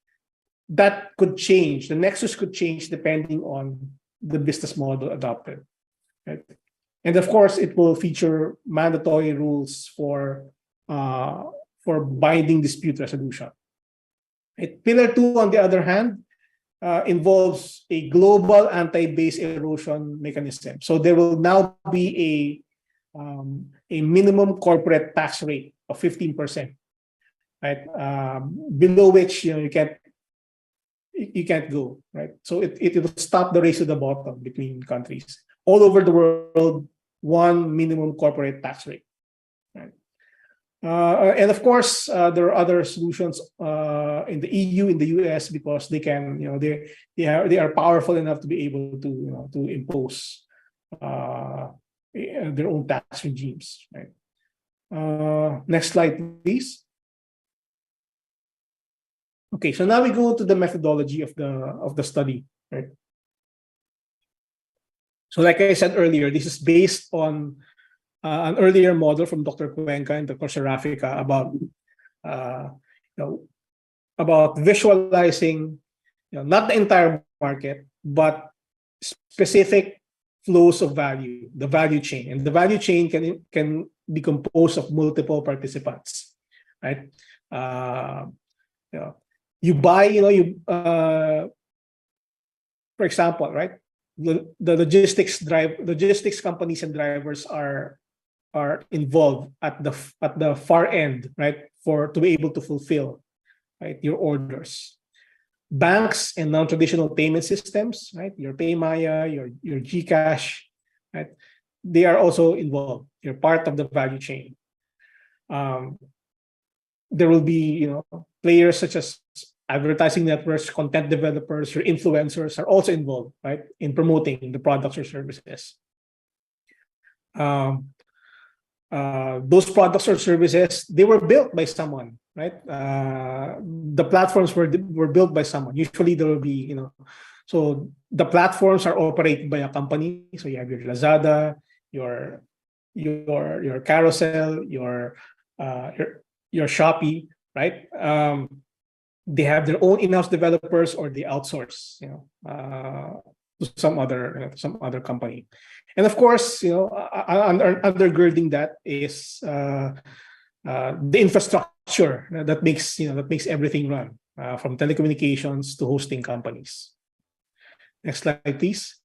That could change. The nexus could change depending on the business model adopted. Right? And of course, it will feature mandatory rules for binding dispute resolution. Right? Pillar 2, on the other hand, involves a global anti-base erosion mechanism. So there will now be a minimum corporate tax rate of 15%, right? Below which you can't go, right? So it will stop the race to the bottom between countries all over the world. One minimum corporate tax rate, right? And of course, there are other solutions in the EU, in the US, because they can, they are powerful enough to be able to to impose their own tax regimes, right? Next slide, please. Okay, so now we go to the methodology of the study, right? So like I said earlier, this is based on an earlier model from Dr. Cuenca and Dr. Serafica about visualizing not the entire market, but specific flows of value, the value chain. And the value chain can be composed of multiple participants, right? You buy, for example, right? The logistics companies and drivers are involved at the far end, right? To be able to fulfill, right, your orders. Banks and non-traditional payment systems, right? Your PayMaya, your GCash, right? They are also involved. You're part of the value chain. There will be, players such as advertising networks, content developers, your influencers are also involved, right, in promoting the products or services. Those products or services, they were built by someone, right? The platforms were built by someone. Usually there will be, so the platforms are operated by a company. So you have your Lazada, your Carousel, your Shopee, right? They have their own in-house developers, or they outsource, to some other company. And of course, undergirding that is the infrastructure that makes everything run, from telecommunications to hosting companies. Next slide, please.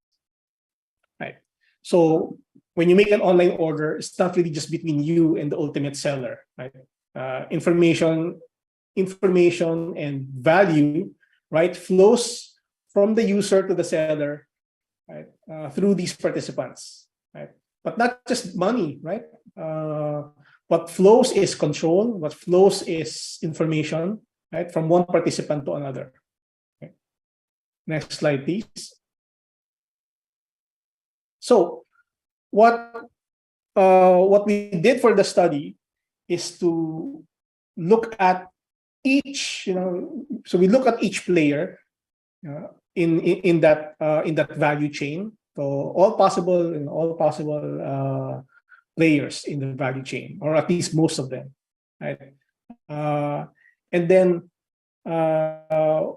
Right. So when you make an online order, it's not really just between you and the ultimate seller, right? Information and value, right, flows from the user to the seller, right, through these participants, right? But not just money, right? What flows is control. What flows is information, right, from one participant to another. Okay. Next slide, please. So, what we did for the study is to look at each, so we look at each player in that value chain. So all possible players in the value chain, or at least most of them, right? And then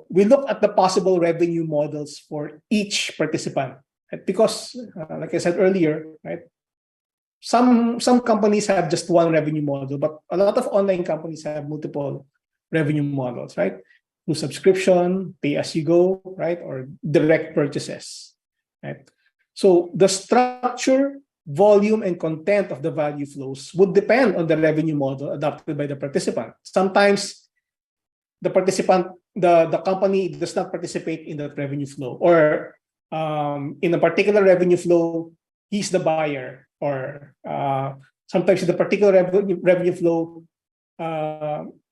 we look at the possible revenue models for each participant, right? Because, like I said earlier, right, some companies have just one revenue model, but a lot of online companies have multiple revenue models, right? Through subscription, pay as you go, right, or direct purchases, right? So the structure, volume, and content of the value flows would depend on the revenue model adopted by the participant. Sometimes the company does not participate in that revenue flow, or in a particular revenue flow, he's the buyer, or sometimes in the particular revenue flow,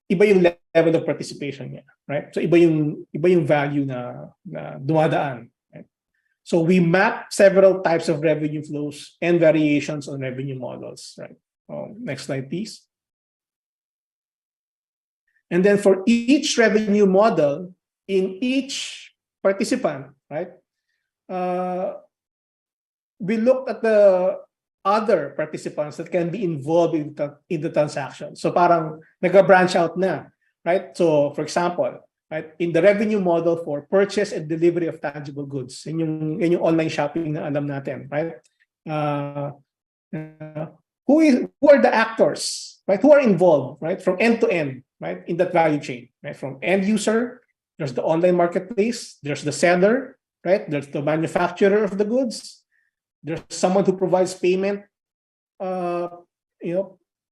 iba yung level of participation niya, right? So iba yung value na dumadaan. Right? So we map several types of revenue flows and variations on revenue models, right? Next slide, please. And then for each revenue model in each participant, right? We looked at the other participants that can be involved in the transaction. So parang nag-branch out na, right? So for example, right, in the revenue model for purchase and delivery of tangible goods, in yung online shopping na alam natin, right? Who are the actors, right? Who are involved, right? From end to end, right? In that value chain, right? From end user, there's the online marketplace, there's the seller, right? There's the manufacturer of the goods. There's someone who provides payment,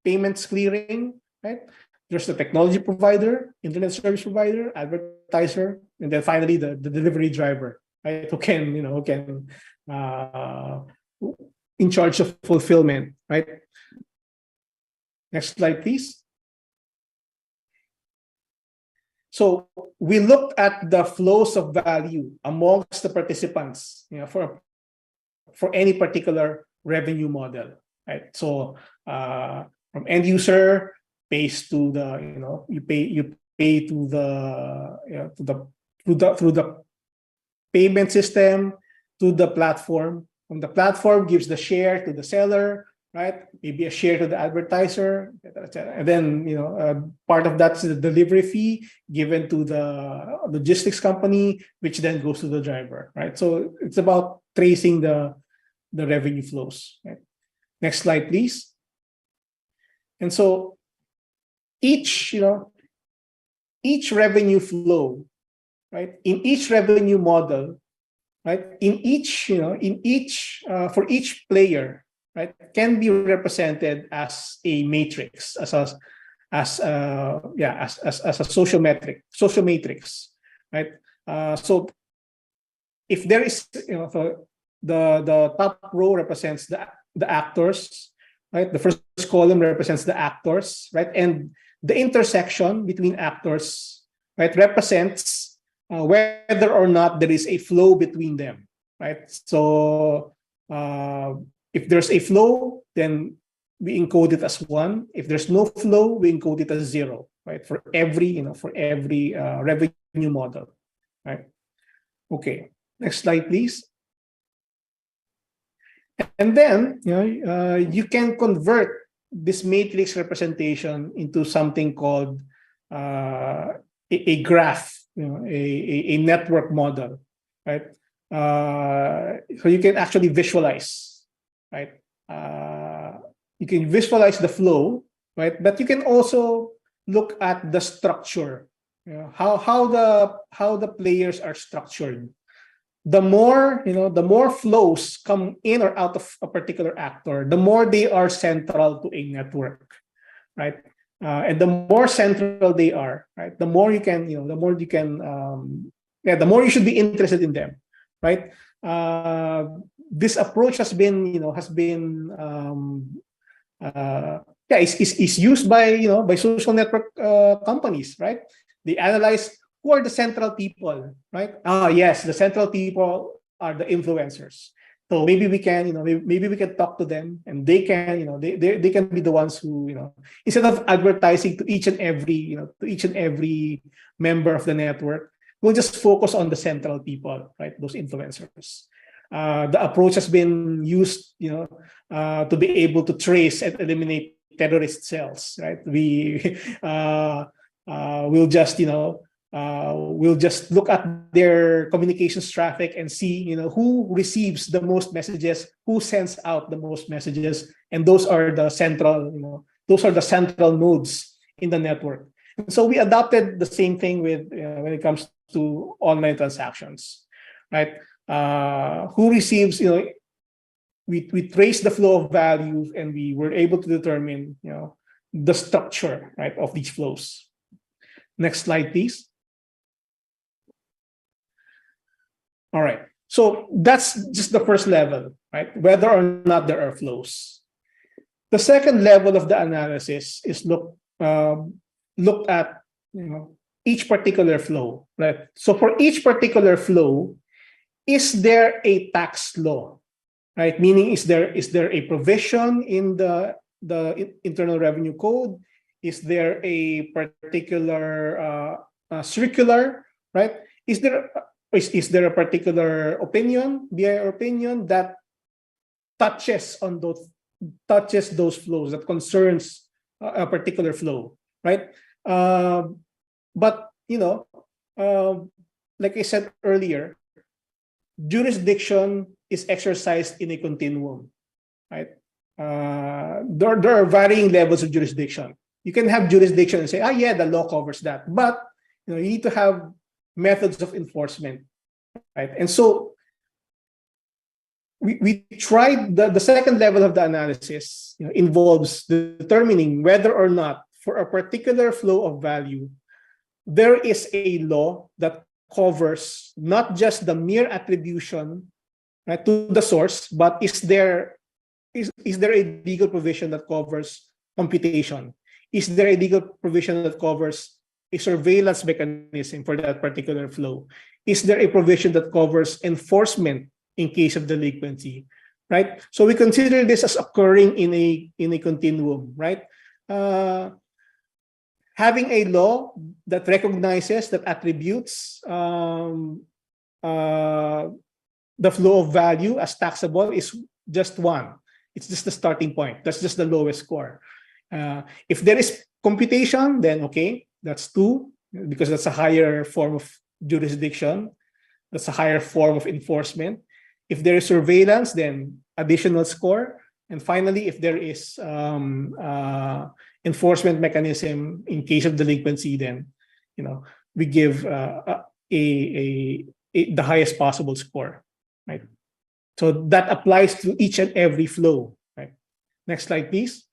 payments clearing, right? There's the technology provider, internet service provider, advertiser, and then finally the delivery driver, right? Who can in charge of fulfillment, right? Next slide, please. So we looked at the flows of value amongst the participants, for any particular revenue model, right? So from end user pays to the, you pay to the through the payment system to the platform. From the platform gives the share to the seller, right? Maybe a share to the advertiser, and then part of that's the delivery fee given to the logistics company, which then goes to the driver, right? So it's about tracing the revenue flows. Right? Next slide, please. And so each revenue flow, right? In each revenue model, right? For each player, right, can be represented as a matrix, as a social matrix, right? So if there is, the top row represents the actors, right? The first column represents the actors, right? And the intersection between actors, right, represents whether or not there is a flow between them, right? So if there's a flow, then we encode it as 1. If there's no flow, we encode it as 0, right? For every revenue model, right? Okay, next slide, please. And then you can convert this matrix representation into something called a graph, a network model, right? So you can actually visualize, right? You can visualize the flow, right? But you can also look at the structure, how the players are structured. The more flows come in or out of a particular actor, the more they are central to a network, right? And the more central they are, right, the more you should be interested in them, right? This approach has been is used by social network companies, right? They analyze who are the central people, right? Yes, the central people are the influencers. So maybe we can talk to them, and they can they can be the ones who instead of advertising to each and every member of the network, we'll just focus on the central people, right? Those influencers. The approach has been used, to be able to trace and eliminate terrorist cells, right? We'll just look at their communications traffic and see, who receives the most messages, who sends out the most messages, and those are the central nodes in the network. And so we adopted the same thing with when it comes to online transactions, right? Who receives, we trace the flow of values, and we were able to determine, the structure, right, of these flows. Next slide, please. All right. So that's just the first level, right? Whether or not there are flows. The second level of the analysis is looked at, each particular flow, right? So for each particular flow, is there a tax law, right? Meaning, is there a provision in the Internal Revenue Code? Is there a particular circular, right? Is there a particular opinion, BIR opinion, that touches those flows, that concerns a particular flow, right? But like I said earlier, jurisdiction is exercised in a continuum, right? There are varying levels of jurisdiction. You can have jurisdiction and say, yeah, the law covers that, but you need to have methods of enforcement, right? And so we tried the second level of the analysis, involves determining whether or not for a particular flow of value, there is a law that covers not just the mere attribution, right, to the source, but is there a legal provision that covers computation? Is there a legal provision that covers a surveillance mechanism for that particular flow? Is there a provision that covers enforcement in case of delinquency, right? So we consider this as occurring in a continuum, right? Having a law that recognizes, that attributes the flow of value as taxable is just one. It's just the starting point. That's just the lowest score. If there is computation, then okay, that's 2, because that's a higher form of jurisdiction. That's a higher form of enforcement. If there is surveillance, then additional score. And finally, if there is enforcement mechanism in case of delinquency, then we give the highest possible score, right? So that applies to each and every flow, right? Next slide, please.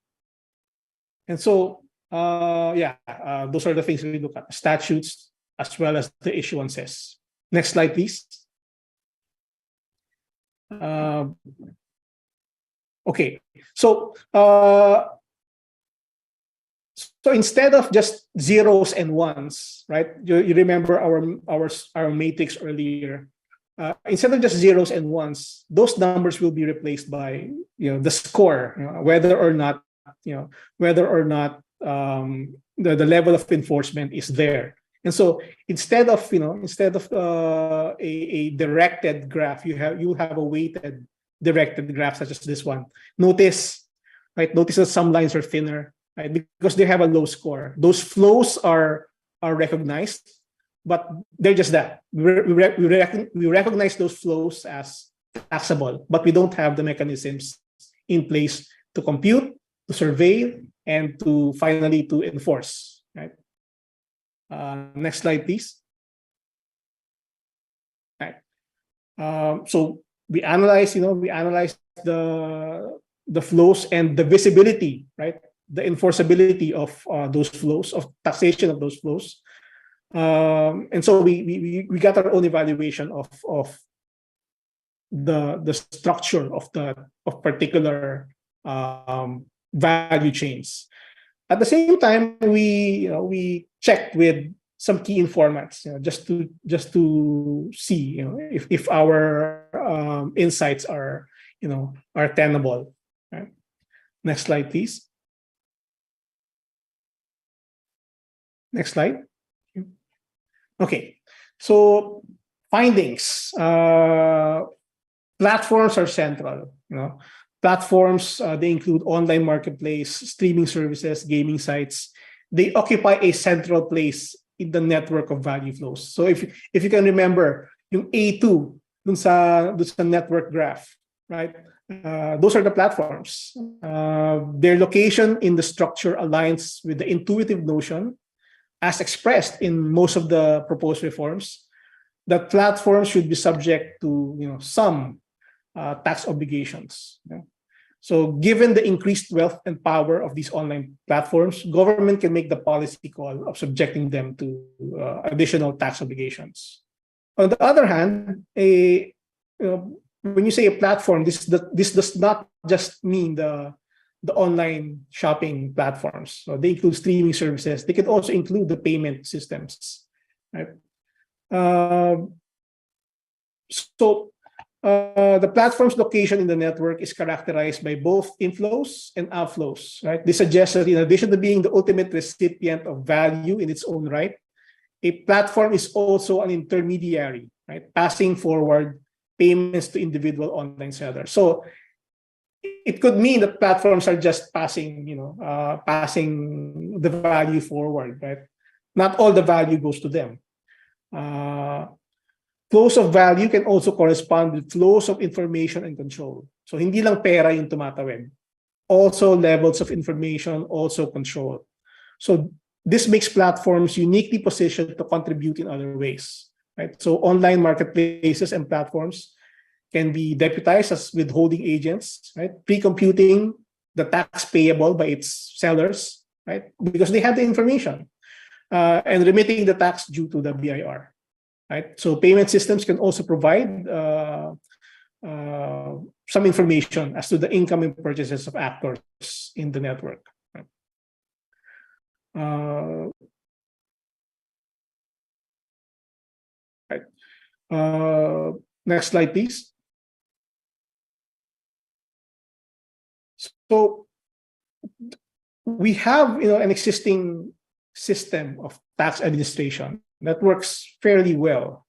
And so, those are the things we look at: statutes as well as the issuances. Next slide, please. Okay, so instead of just zeros and ones, right? You remember our matrix earlier. Instead of just zeros and ones, those numbers will be replaced by the score, whether or not the level of enforcement is there. And so instead of a directed graph, you have a weighted directed graph such as this one. Notice that some lines are thinner, right? Because they have a low score. Those flows are recognized, but they're just that. We recognize those flows as taxable, but we don't have the mechanisms in place to compute, to survey, and to finally to enforce, right? Next slide, please. Right. So we analyze the flows and the visibility, right? The enforceability of those flows, of taxation of those flows. And so we got our own evaluation of the structure of particular value chains. At the same time, we checked with some key informants, just to see, if our insights are tenable. Right? Next slide, please. Next slide. Okay, so findings. Platforms are central. Platforms, they include online marketplace, streaming services, gaming sites. They occupy a central place in the network of value flows. So if you can remember yung A2 dun sa network graph, right? Those are the platforms. Their location in the structure aligns with the intuitive notion, as expressed in most of the proposed reforms, that platforms should be subject to some tax obligations. So given the increased wealth and power of these online platforms, government can make the policy call of subjecting them to additional tax obligations. On the other hand, when you say a platform, this does not just mean the the online shopping platforms. So they include streaming services. They could also include the payment systems, right? The platform's location in the network is characterized by both inflows and outflows, right? This suggests that in addition to being the ultimate recipient of value in its own right, a platform is also an intermediary, right? Passing forward payments to individual online sellers. So it could mean that platforms are just passing the value forward, right? Not all the value goes to them. Flows of value can also correspond with flows of information and control. So hindi lang pera yung tumatawid. Also levels of information, also control. So this makes platforms uniquely positioned to contribute in other ways, right? So online marketplaces and platforms can be deputized as withholding agents, right? Pre-computing the tax payable by its sellers, right? Because they have the information, and remitting the tax due to the BIR. Right? So payment systems can also provide some information as to the incoming purchases of actors in the network. Next slide, please. So we have an existing system of tax administration that works fairly well,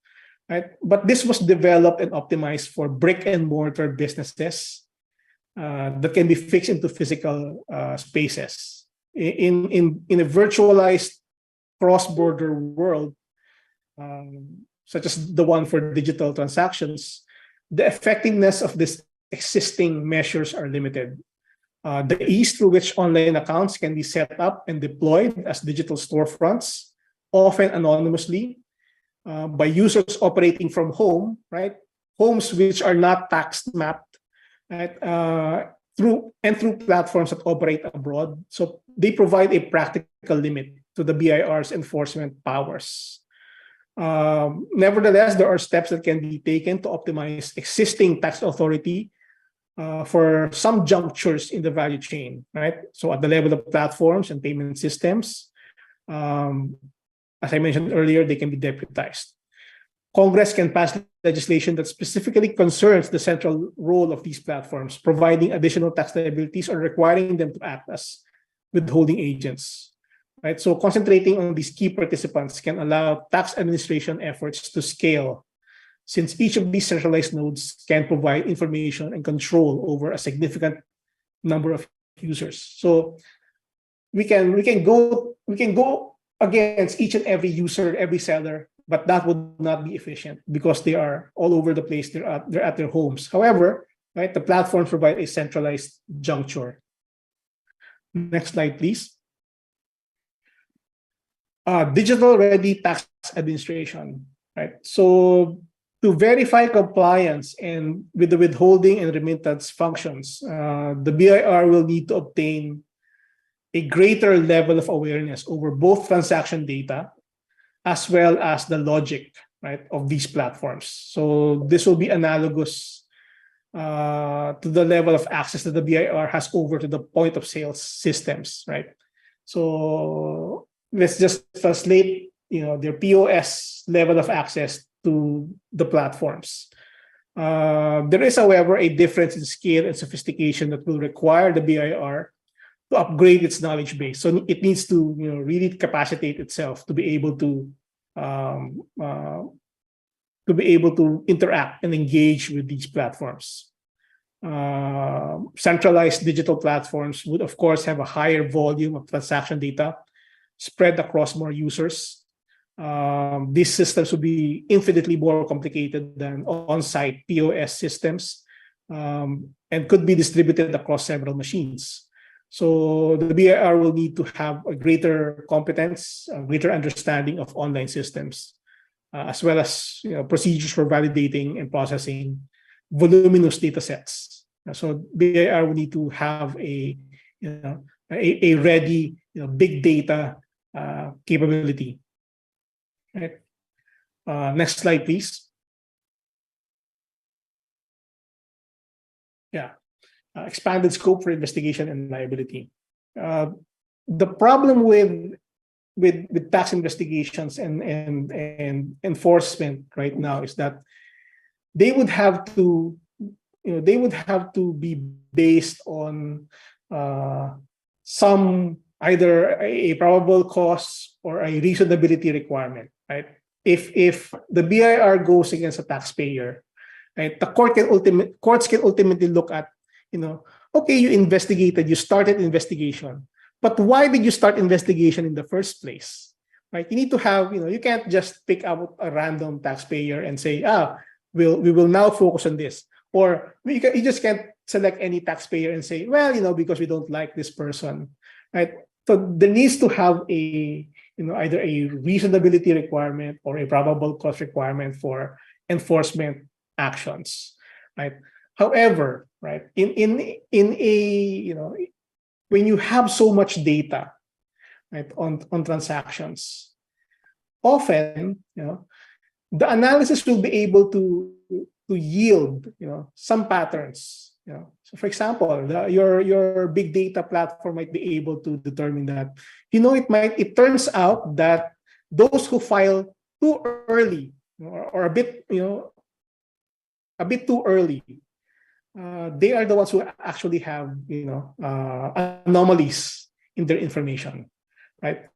right? But this was developed and optimized for brick and mortar businesses that can be fixed into physical spaces. In a virtualized cross-border world, such as the one for digital transactions, the effectiveness of these existing measures are limited. The ease through which online accounts can be set up and deployed as digital storefronts, often anonymously, by users operating from home, right? Homes which are not tax mapped, right? Through platforms that operate abroad. So they provide a practical limit to the BIR's enforcement powers. Nevertheless, there are steps that can be taken to optimize existing tax authority for some junctures in the value chain, right? So at the level of platforms and payment systems, as I mentioned earlier, they can be deputized. Congress can pass legislation that specifically concerns the central role of these platforms, providing additional tax liabilities or requiring them to act as withholding agents. Right? So concentrating on these key participants can allow tax administration efforts to scale, since each of these centralized nodes can provide information and control over a significant number of users. So we can go against each and every user, every seller, but that would not be efficient because they are all over the place. They're at their homes. However, right, the platforms provide a centralized juncture. Next slide, please. Digital-ready tax administration. Right. So to verify compliance and with the withholding and remittance functions, the BIR will need to obtain a greater level of awareness over both transaction data as well as the logic, right, of these platforms. So this will be analogous to the level of access that the BIR has over to the point of sales systems, right? So let's just translate, their POS level of access to the platforms. There is, however, a difference in scale and sophistication that will require the BIR to upgrade its knowledge base. So it needs to, really capacitate itself to be able to interact and engage with these platforms. Centralized digital platforms would, of course, have a higher volume of transaction data spread across more users. These systems would be infinitely more complicated than on-site POS systems, and could be distributed across several machines. So the BIR will need to have a greater competence, a greater understanding of online systems, as well as procedures for validating and processing voluminous data sets. So BIR will need to have a ready big data capability. Right. Next slide, please. Yeah. expanded scope for investigation and liability. The problem with tax investigations and enforcement right now is that they would have to be based on some either a probable cause or a reasonability requirement, right? If the BIR goes against a taxpayer, right, the courts can ultimately look at, okay, you investigated, you started investigation, but why did you start investigation in the first place? Right? You need to have, you can't just pick up a random taxpayer and say, we will now focus on this. Or you just can't select any taxpayer and say, well, because we don't like this person. Right? So there needs to have either a reasonability requirement or a probable cause requirement for enforcement actions. Right? However, right, in a when you have so much data, right, on transactions, often the analysis will be able to yield some patterns. So for example, your big data platform might be able to determine that it turns out that those who file too early or a bit too early, they are the ones who actually have anomalies in their information, right?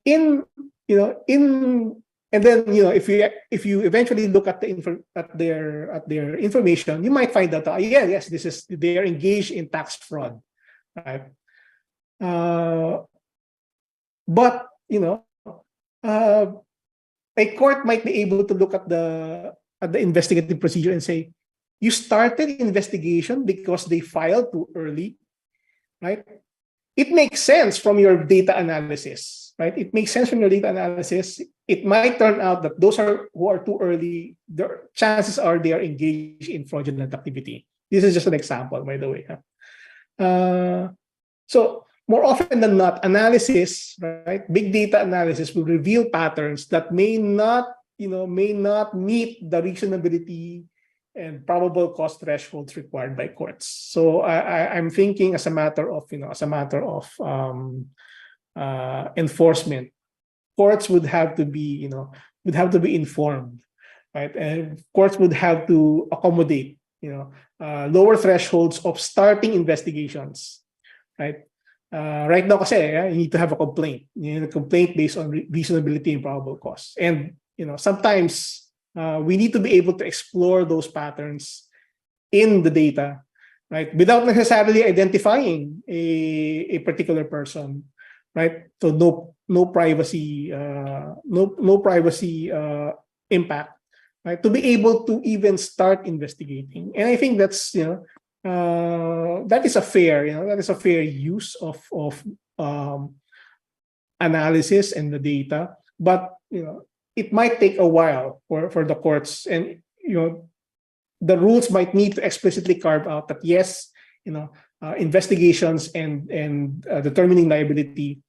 And then if you eventually look at their information, you might find that yes, they are engaged in tax fraud, right? But a court might be able to look at the investigative procedure and say, you started investigation because they filed too early, right? It makes sense from your data analysis, right? It makes sense from your data analysis. It might turn out that those who are too early, the chances are they are engaged in fraudulent activity. This is just an example, by the way. So more often than not, analysis, right? Big data analysis will reveal patterns that may not meet the reasonability and probable cause thresholds required by courts. So I'm thinking as a matter of enforcement, courts would have to be informed, right? And courts would have to accommodate lower thresholds of starting investigations, right? Right now, you need to have a complaint. You need a complaint based on reasonability and probable cause, and sometimes we need to be able to explore those patterns in the data, right, without necessarily identifying a particular person, right? So no privacy impact, right? To be able to even start investigating, and I think that's that is a fair use of analysis and the data, but it might take a while for the courts, and the rules might need to explicitly carve out that yes, investigations and determining liability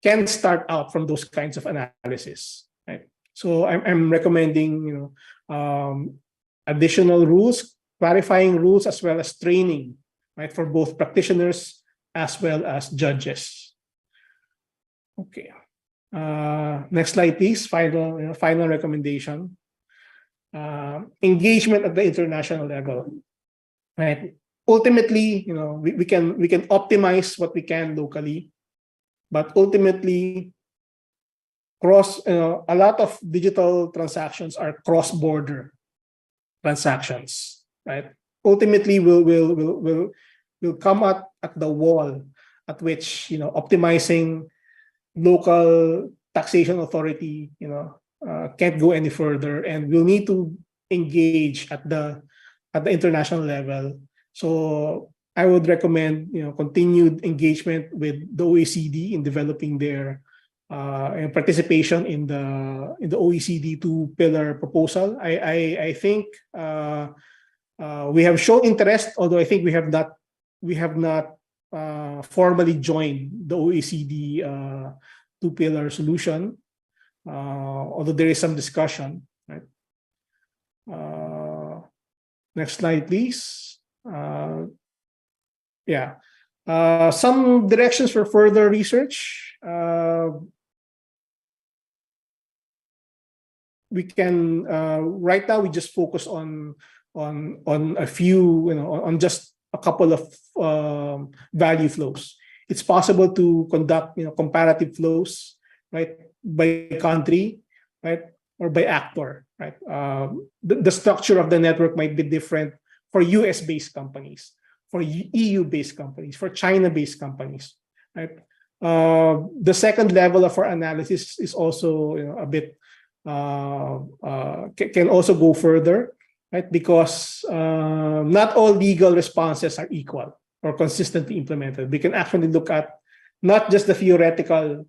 can start out from those kinds of analysis, right? So I'm recommending additional rules, clarifying rules, as well as training, right, for both practitioners as well as judges. Okay. Next slide, please. Final recommendation. Engagement at the international level, right? Ultimately, we can optimize what we can locally, but ultimately, a lot of digital transactions are cross-border transactions, right? Ultimately, we'll come at the wall at which optimizing local taxation authority can't go any further, and we'll need to engage at the international level. So I would recommend continued engagement with the OECD in developing their participation in the OECD 2-pillar proposal. I think we have shown interest, although I think we have not formally joined the OECD 2-pillar solution, although there is some discussion, right? Next slide, please. Yeah. Some directions for further research. We can right now we just focus on a few, on just a couple of value flows. It's possible to conduct comparative flows, right, by country, right, or by actor, right. The structure of the network might be different for US-based companies, for EU-based companies, for China-based companies, right. The second level of our analysis is also a bit can also go further, right? Because not all legal responses are equal or consistently implemented. We can actually look at not just the theoretical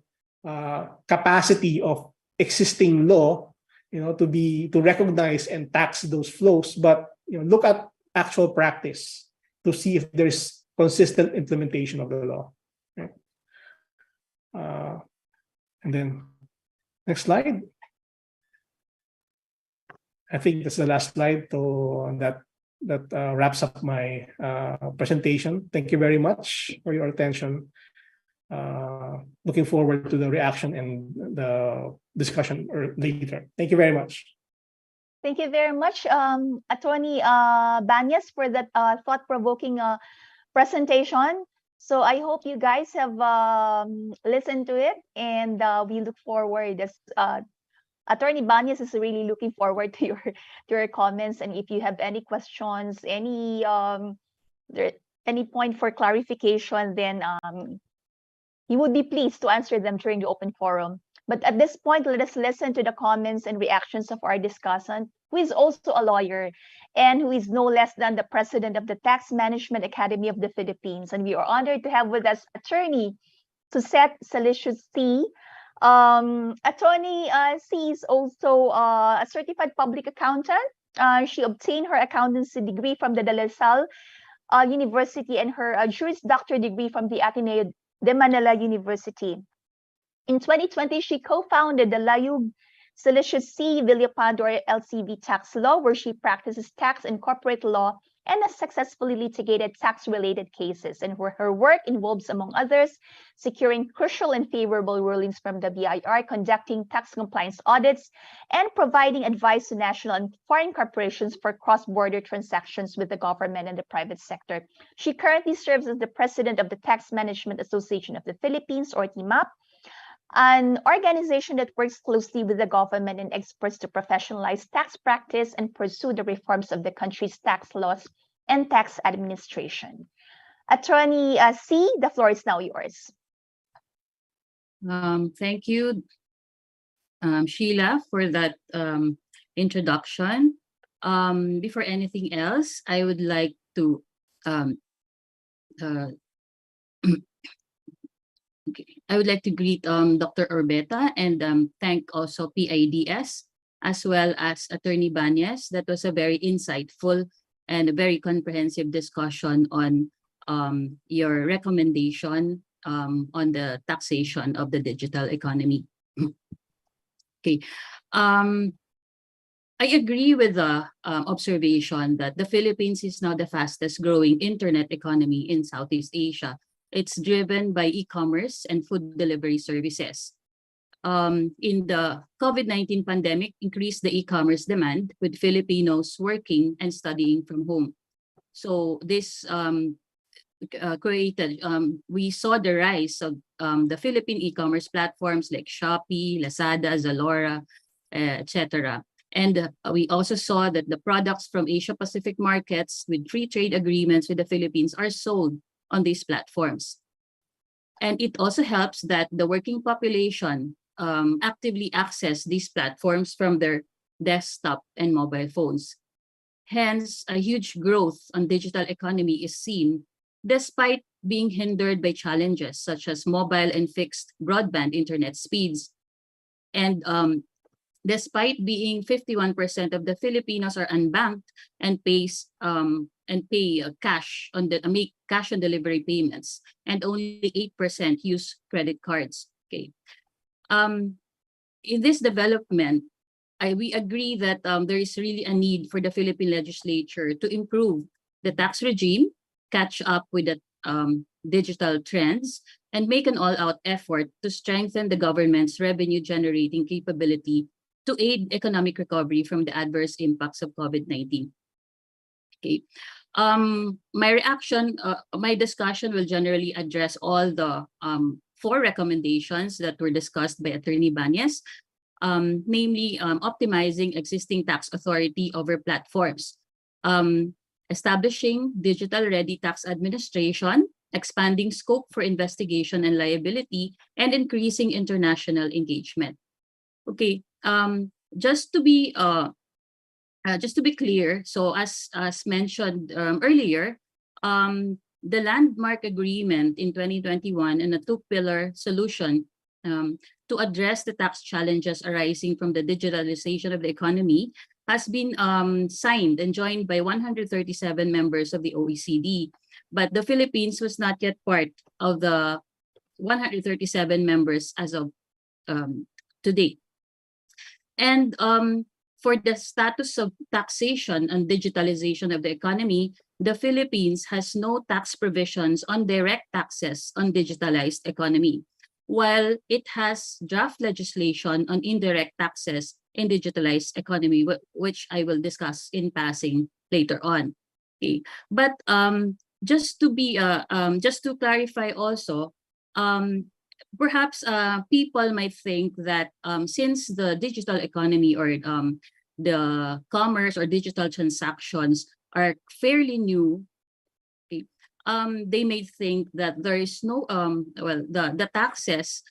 capacity of existing law, to recognize and tax those flows, but look at actual practice to see if there's consistent implementation of the law. Right? And then next slide. I think that's the last slide. So that wraps up my presentation. Thank you very much for your attention. Looking forward to the reaction and the discussion later. Thank you very much. Thank you very much, Attorney Bañez, for that thought-provoking presentation. So I hope you guys have listened to it, and we look forward as Attorney Bañez is really looking forward to your comments, and if you have any questions, any point for clarification, then he would be pleased to answer them during the open forum. But at this point, let us listen to the comments and reactions of our discussant, who is also a lawyer and who is no less than the president of the Tax Management Academy of the Philippines. And we are honored to have with us Attorney Suzette Celicious-Sy. Attorney C is also a certified public accountant. She obtained her accountancy degree from the De La Salle University and her Juris Doctor degree from the Ateneo de Manila University. In 2020, she co-founded the Layug Celicious-Sy Villapandor LCV Tax Law, where she practices tax and corporate law and has successfully litigated tax-related cases. And where her work involves, among others, securing crucial and favorable rulings from the BIR, conducting tax compliance audits, and providing advice to national and foreign corporations for cross-border transactions with the government and the private sector. She currently serves as the president of the Tax Management Association of the Philippines, or TMAP, an organization that works closely with the government and experts to professionalize tax practice and pursue the reforms of the country's tax laws and tax administration. Attorney C, the floor is now yours. Thank you, Sheila, for that introduction. Before anything else, I would like to greet Dr. Orbeta and thank also PIDS as well as Attorney Bañez. That was a very insightful and a very comprehensive discussion on your recommendation on the taxation of the digital economy. Okay. I agree with the observation that the Philippines is now the fastest growing internet economy in Southeast Asia. It's driven by e-commerce and food delivery services. In the COVID-19 pandemic, increased the e-commerce demand with Filipinos working and studying from home. So this we saw the rise of the Philippine e-commerce platforms like Shopee, Lazada, Zalora, etc. And we also saw that the products from Asia-Pacific markets with free trade agreements with the Philippines are sold on these platforms. And it also helps that the working population actively access these platforms from their desktop and mobile phones. Hence, a huge growth on digital economy is seen despite being hindered by challenges such as mobile and fixed broadband internet speeds. And despite being 51% of the Filipinos are unbanked and make cash on delivery payments, and only 8% use credit cards. Okay. In this development, we agree that there is really a need for the Philippine legislature to improve the tax regime, catch up with the digital trends, and make an all-out effort to strengthen the government's revenue-generating capability to aid economic recovery from the adverse impacts of COVID-19. Okay. My discussion will generally address all the 4 recommendations that were discussed by Attorney Bañez, namely optimizing existing tax authority over platforms, establishing digital-ready tax administration, expanding scope for investigation and liability, and increasing international engagement. Okay, just to be clear, so as mentioned earlier, the landmark agreement in 2021 and a 2-pillar solution to address the tax challenges arising from the digitalization of the economy has been signed and joined by 137 members of the OECD. But the Philippines was not yet part of the 137 members as of today. And for the status of taxation and digitalization of the economy, the Philippines has no tax provisions on direct taxes on digitalized economy, while it has draft legislation on indirect taxes in digitalized economy, which I will discuss in passing later on. Okay. But just to clarify also, perhaps people might think that since the digital economy or the commerce or digital transactions are fairly new, okay, they may think that there is no the taxes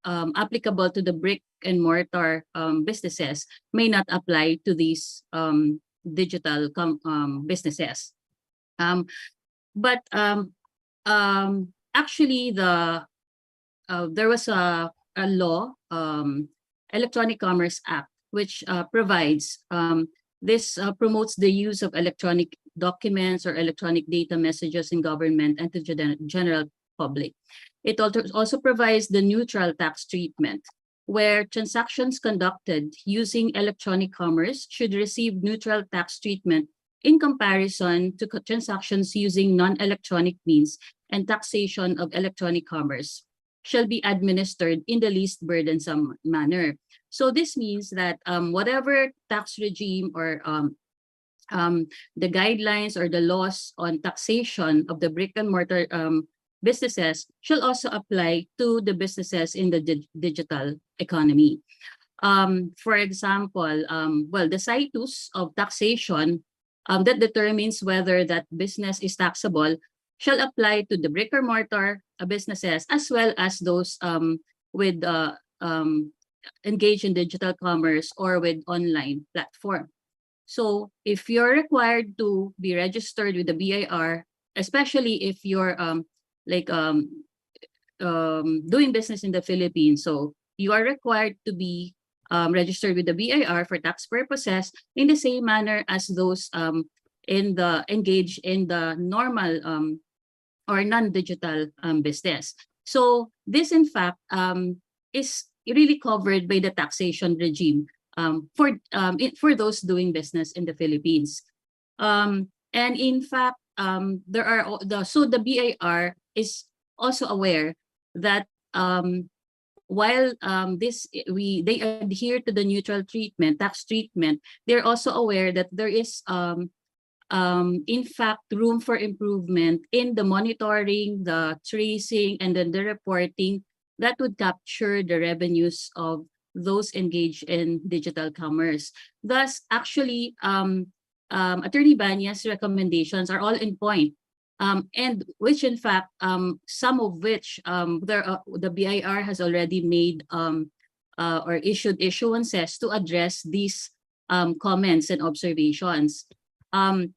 applicable to the brick and mortar businesses may not apply to these digital businesses. But actually, there was a law, Electronic Commerce Act, which provides this promotes the use of electronic documents or electronic data messages in government and to general public. It also provides the neutral tax treatment, where transactions conducted using electronic commerce should receive neutral tax treatment in comparison to transactions using non-electronic means, and taxation of electronic commerce shall be administered in the least burdensome manner. So this means that whatever tax regime or the guidelines or the laws on taxation of the brick and mortar businesses shall also apply to the businesses in the digital economy. For example, the situs of taxation that determines whether that business is taxable shall apply to the brick or mortar businesses as well as those with engage in digital commerce or with online platform. So if you're required to be registered with the BIR, especially if you're doing business in the Philippines, so you are required to be registered with the BIR for tax purposes in the same manner as those engaged in the normal or non-digital business. So this, in fact, is really covered by the taxation regime for those doing business in the Philippines. And in fact, the BIR is also aware that while they adhere to the neutral treatment, tax treatment, they're also aware that there is in fact room for improvement in the monitoring, the tracing, and then the reporting that would capture the revenues of those engaged in digital commerce. Thus, actually, Attorney Bañez's recommendations are all in point, and which in fact, some of which the BIR has already made or issued issuances to address these comments and observations. So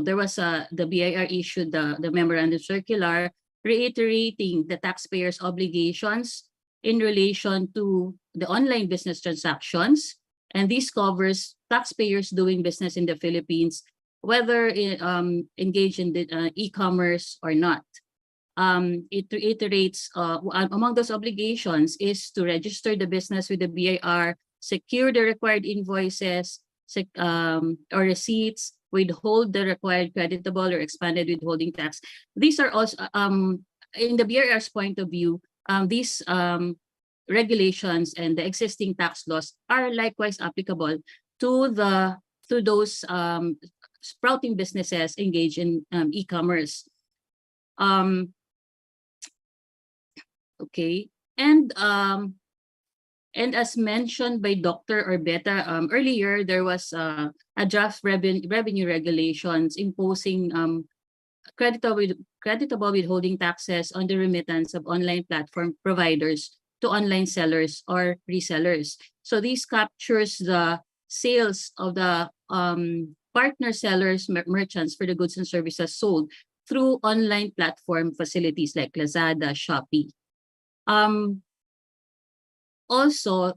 there was the BIR issued the memorandum circular reiterating the taxpayers' obligations in relation to the online business transactions, and this covers taxpayers doing business in the Philippines, whether engaged in e-commerce or not. It reiterates among those obligations is to register the business with the BIR, secure the required invoices, or receipts, withhold the required creditable or expanded withholding tax. These are also, in the BRR's point of view, these regulations and the existing tax laws are likewise applicable to those sprouting businesses engaged in e-commerce. Okay, and as mentioned by Dr. Orbeta earlier, there was a draft revenue regulations imposing creditable withholding taxes on the remittance of online platform providers to online sellers or resellers. So this captures the sales of the partner sellers, merchants for the goods and services sold through online platform facilities like Lazada, Shopee. Also,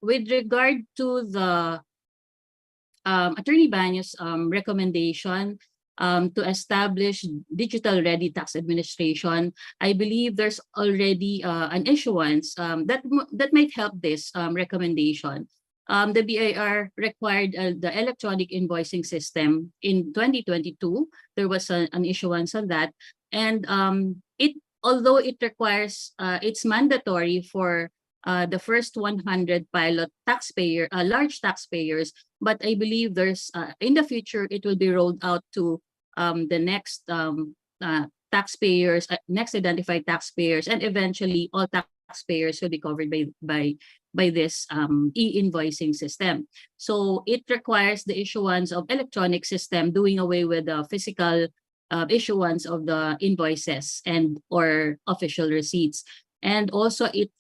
with regard to the Attorney Bañez recommendation to establish digital-ready tax administration, I believe there's already an issuance that might help this recommendation. The BIR required the electronic invoicing system in 2022. There was an issuance on that, and although it requires, it's mandatory for the first 100 pilot large taxpayers, but I believe there's in the future it will be rolled out to the next taxpayers, next identified taxpayers, and eventually all taxpayers will be covered by this e-invoicing system. So it requires the issuance of electronic system, doing away with the physical issuance of the invoices and or official receipts. And also it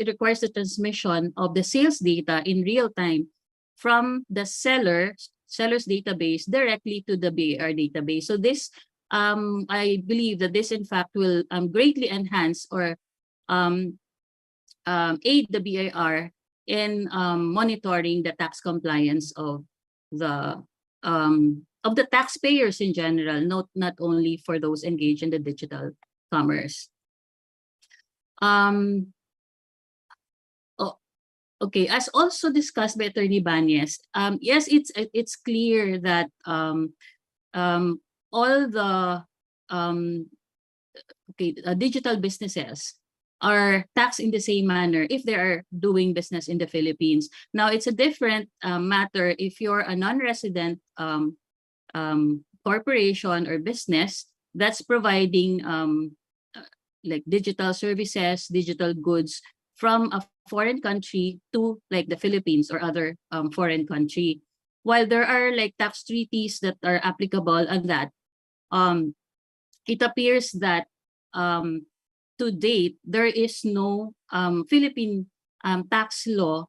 requires the transmission of the sales data in real time from the seller's database directly to the BIR database. So this, I believe that this in fact will greatly enhance or aid the BIR in monitoring the tax compliance of the taxpayers in general, not only for those engaged in the digital commerce. Okay, as also discussed by Attorney Bañez, yes, it's clear that all the digital businesses are taxed in the same manner if they are doing business in the Philippines. Now, it's a different matter if you're a non-resident corporation or business that's providing like digital services, digital goods from a foreign country to like the Philippines or other foreign country. While there are like tax treaties that are applicable on that, it appears that to date, there is no Philippine tax law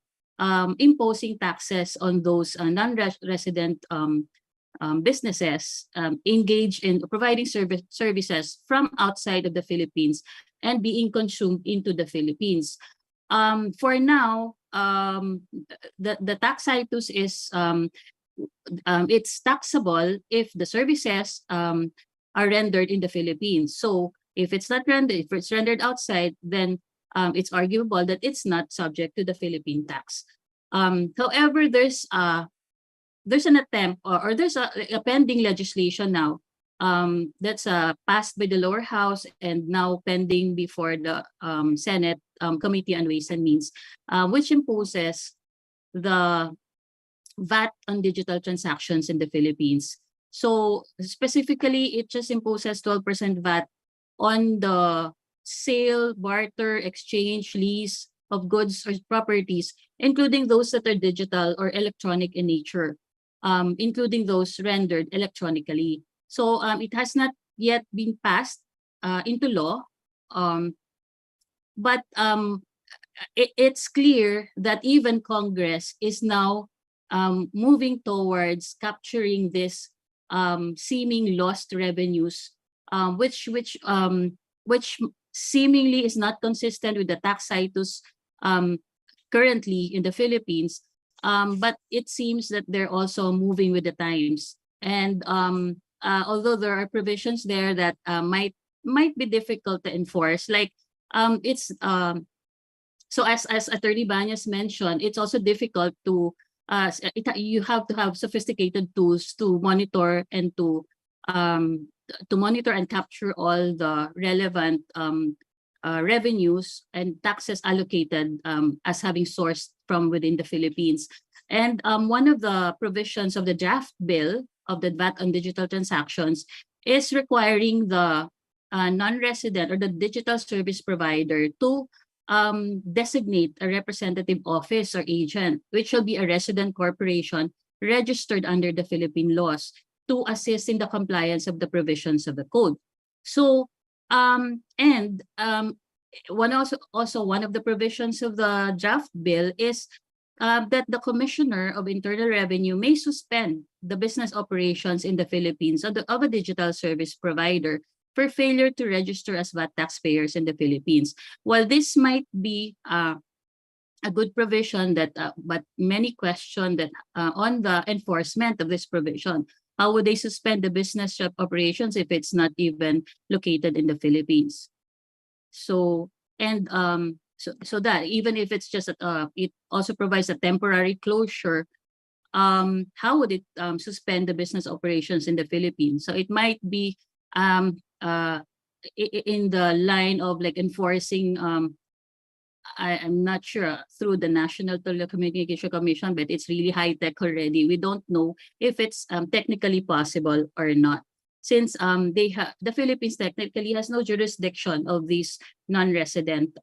imposing taxes on those non-resident businesses engaged in providing services from outside of the Philippines and being consumed into the Philippines. For now, the tax situs is it's taxable if the services are rendered in the Philippines. So if it's not rendered, if it's rendered outside, then it's arguable that it's not subject to the Philippine tax. However, there's an attempt or there's a pending legislation now that's passed by the lower house and now pending before the Senate Committee on Ways and Means, which imposes the VAT on digital transactions in the Philippines. So specifically, it just imposes 12% VAT on the sale, barter, exchange, lease of goods or properties, including those that are digital or electronic in nature, including those rendered electronically. So it has not yet been passed into law, but it's clear that even Congress is now moving towards capturing this seeming lost revenues, which seemingly is not consistent with the tax situs currently in the Philippines, but it seems that they're also moving with the times. And although there are provisions there that might be difficult to enforce, like so as Attorney Bañez mentioned, it's also difficult to you have to have sophisticated tools to monitor and to monitor and capture all the relevant revenues and taxes allocated as having sourced from within the Philippines. And one of the provisions of the draft bill of the VAT on digital transactions is requiring the non-resident or the digital service provider to designate a representative office or agent, which will be a resident corporation registered under the Philippine laws to assist in the compliance of the provisions of the code. So, one of the provisions of the draft bill is that the Commissioner of Internal Revenue may suspend the business operations in the Philippines of a digital service provider for failure to register as VAT taxpayers in the Philippines. While this might be a good provision, but many question that on the enforcement of this provision. How would they suspend the business operations if it's not even located in the Philippines? So that even if it's just it also provides a temporary closure, how would it suspend the business operations in the Philippines? So it might be in the line of like enforcing, I'm not sure, through the National Telecommunication Commission, but it's really high-tech already. We don't know if it's technically possible or not, since the Philippines technically has no jurisdiction of these non-resident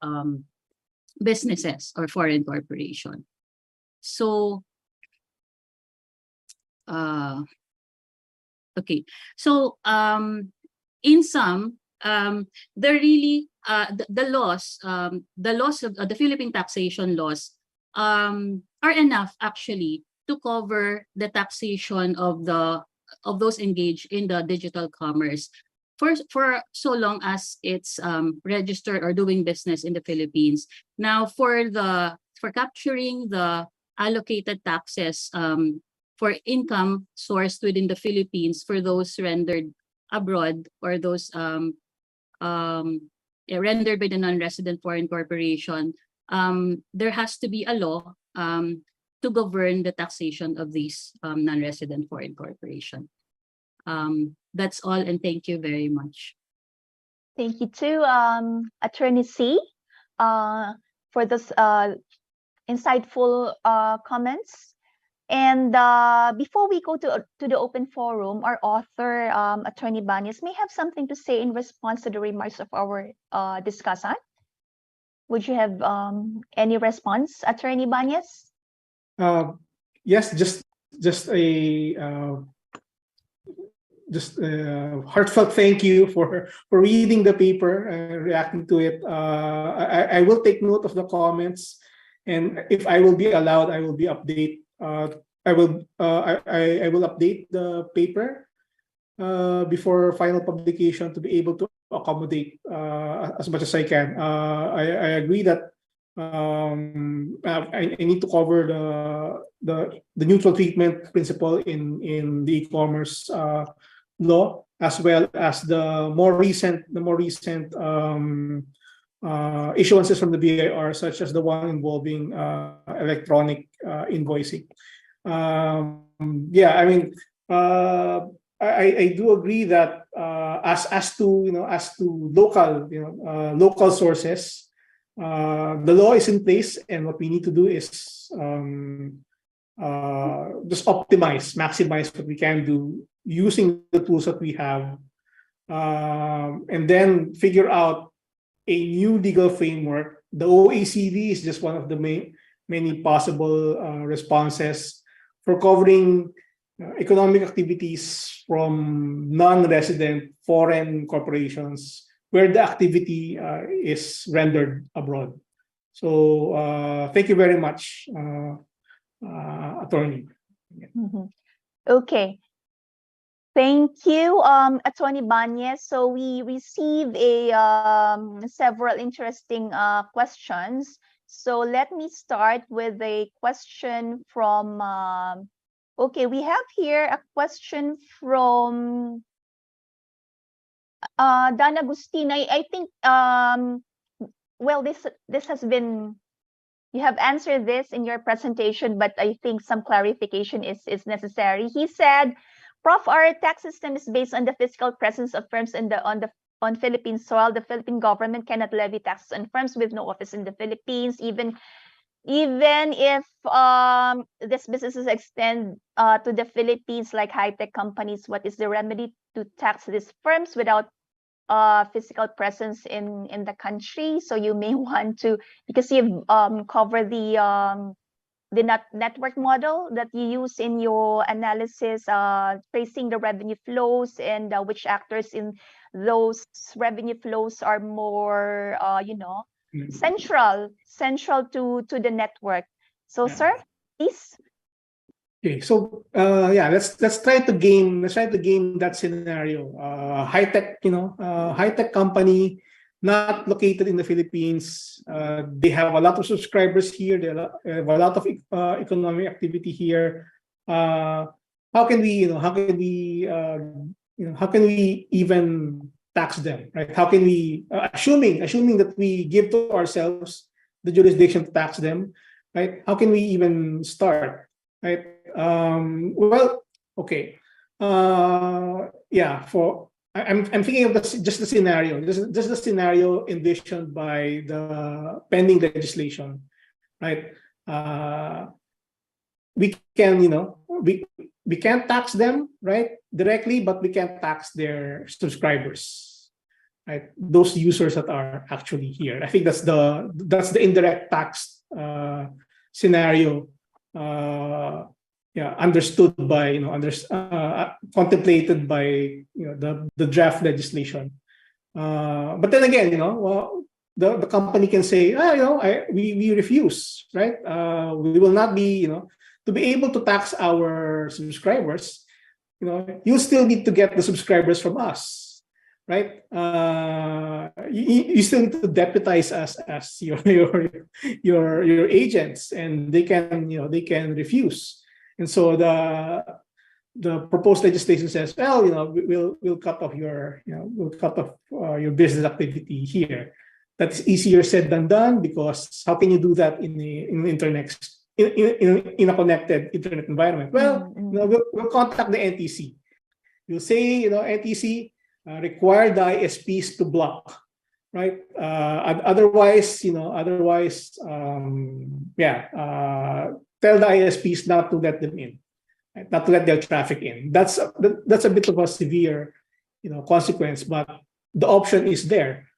businesses or foreign corporation. So, okay. So, in sum, they're really the laws of the Philippine taxation laws are enough actually to cover the taxation of those engaged in the digital commerce for so long as it's registered or doing business in the Philippines. Now, for capturing the allocated taxes for income sourced within the Philippines for those rendered abroad or those rendered by the non-resident foreign corporation, there has to be a law to govern the taxation of these non-resident foreign corporation. That's all, and thank you very much. Thank you too, Attorney C, for this insightful comments. And before we go to the open forum, our author, Attorney Bañez, may have something to say in response to the remarks of our discussant. Would you have any response, Attorney Bañez? Yes, just a heartfelt thank you for reading the paper and reacting to it. I will take note of the comments, and if I will be allowed, I will be update. I will update the paper before final publication to be able to accommodate as much as I can. I agree that I need to cover the neutral treatment principle in the e-commerce law, as well as the more recent issuances from the BIR, such as the one involving electronic invoicing. Yeah, I mean, I do agree that as to local sources, the law is in place, and what we need to do is just maximize what we can do using the tools that we have, and then figure out a new legal framework. The OECD is just one of the many possible responses for covering economic activities from non-resident foreign corporations where the activity is rendered abroad. So thank you very much, Attorney. Okay. Thank you, Attorney Bañez. So we received several interesting questions. So let me start with a question from, okay, we have here a question from Dan Agustin. I think, well, this has been, You have answered this in your presentation, but I think some clarification is necessary. He said, Prof, our tax system is based on the physical presence of firms on Philippine soil. The Philippine government cannot levy taxes on firms with no office in the Philippines, even if these businesses extend to the Philippines, like high-tech companies. What is the remedy to tax these firms without physical presence in the country? So you may want to, because you've covered the network model that you use in your analysis, tracing the revenue flows and which actors in those revenue flows are more, central to the network. So, sir, please. Okay, so let's try to game that scenario. High tech company not located in the Philippines. They have a lot of subscribers here. They have a lot of economic activity here. How can we even tax them, right? How can we, assuming that we give to ourselves the jurisdiction to tax them, right? How can we even start, right? Okay. I'm thinking of just the scenario. Just the scenario envisioned by the pending legislation, right? We can, we can't tax them, right, directly, but we can tax their subscribers, right? Those users that are actually here. I think that's the indirect tax scenario. Understood by contemplated by the draft legislation. But then again, the company can say, we refuse, right? We will not be, to be able to tax our subscribers. You still need to get the subscribers from us, right? You still need to deputize us as your agents, and they can refuse. And so the proposed legislation says, we'll cut off your business activity here. That's easier said than done, because how can you do that in a connected internet environment? Well, we'll contact the NTC. We'll say, NTC require the ISPs to block, right? Otherwise, tell the ISPs not to let them in, right? Not to let their traffic in. That's a bit of a severe, consequence, but the option is there.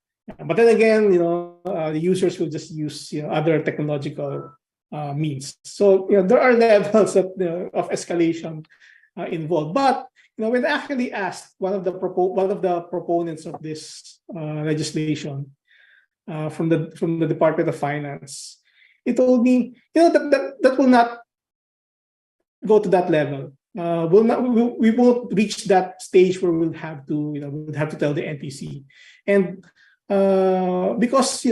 But then again, the users will just use other technological means. So there are levels of escalation involved. But when I actually asked one of the proponents of this legislation from the Department of Finance, he told me, that will not go to that level. We won't reach that stage where we'll have to tell the NTC, and because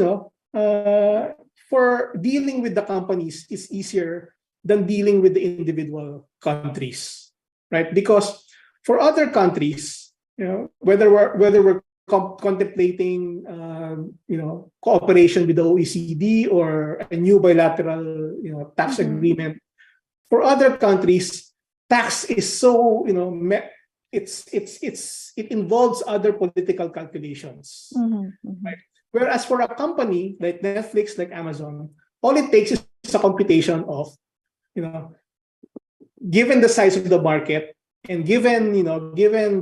for dealing with the companies is easier than dealing with the individual countries, right? Because for other countries, whether we're contemplating cooperation with the OECD or a new bilateral tax agreement, for other countries, tax is so it involves other political calculations, right? Whereas for a company like Netflix, like Amazon, all it takes is a computation of given the size of the market and given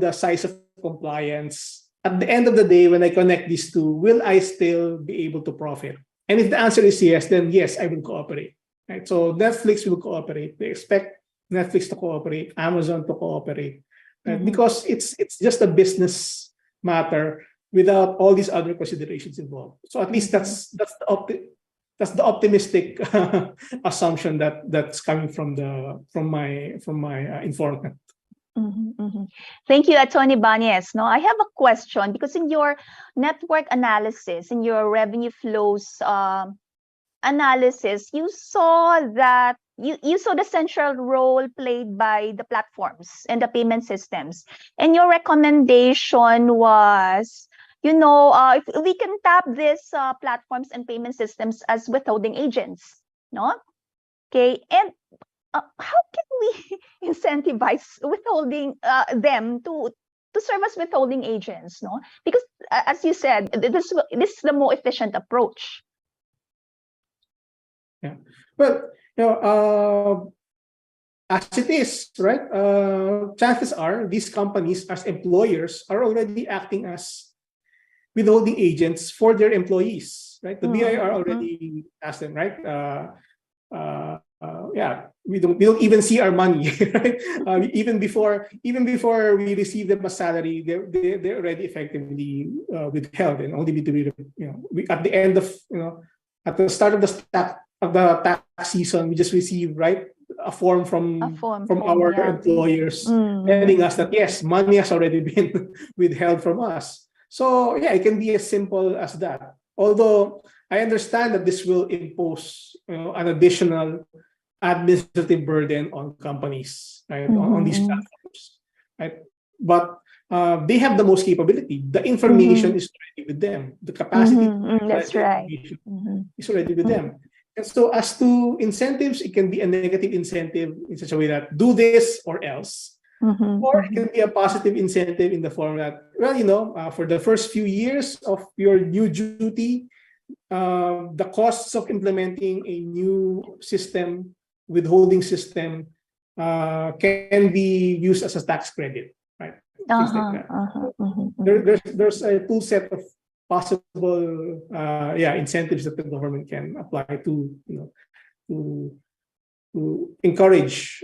the size of compliance, at the end of the day, when I connect these two, will I still be able to profit? And if the answer is yes, then yes, I will cooperate. Right? So Netflix will cooperate. They expect Netflix to cooperate, Amazon to cooperate, right? Because it's just a business matter without all these other considerations involved. So at least that's the optimistic assumption that's coming from my informant. Thank you, Atty. Bañez. Now, I have a question, because in your network analysis, in your revenue flows analysis, you saw that you saw the central role played by the platforms and the payment systems. And your recommendation was, if we can tap these platforms and payment systems as withholding agents, no? Okay, and how can we incentivize withholding them to serve as withholding agents, no? Because as you said, this is the more efficient approach. Yeah. Well, as it is, right? Chances are these companies, as employers, are already acting as withholding agents for their employees, right? The BIR already asked them, right? Yeah, we don't even see our money, right? Even before we receive them a salary, they're already effectively withheld and only be to be, at the end of, at the start of the tax season, we just receive, right, a form from our employers telling us that yes, money has already been withheld from us. So yeah, it can be as simple as that. Although I understand that this will impose, an additional administrative burden on companies, right, on these platforms, right? But they have the most capability. The information is already with them. The capacity that's right. is already with them. And so as to incentives, it can be a negative incentive in such a way that do this or else. Or it can be a positive incentive in the form that, well, for the first few years of your new duty, the costs of implementing a new system, withholding system, can be used as a tax credit, right? Things like that. There's a full set of possible incentives that the government can apply to encourage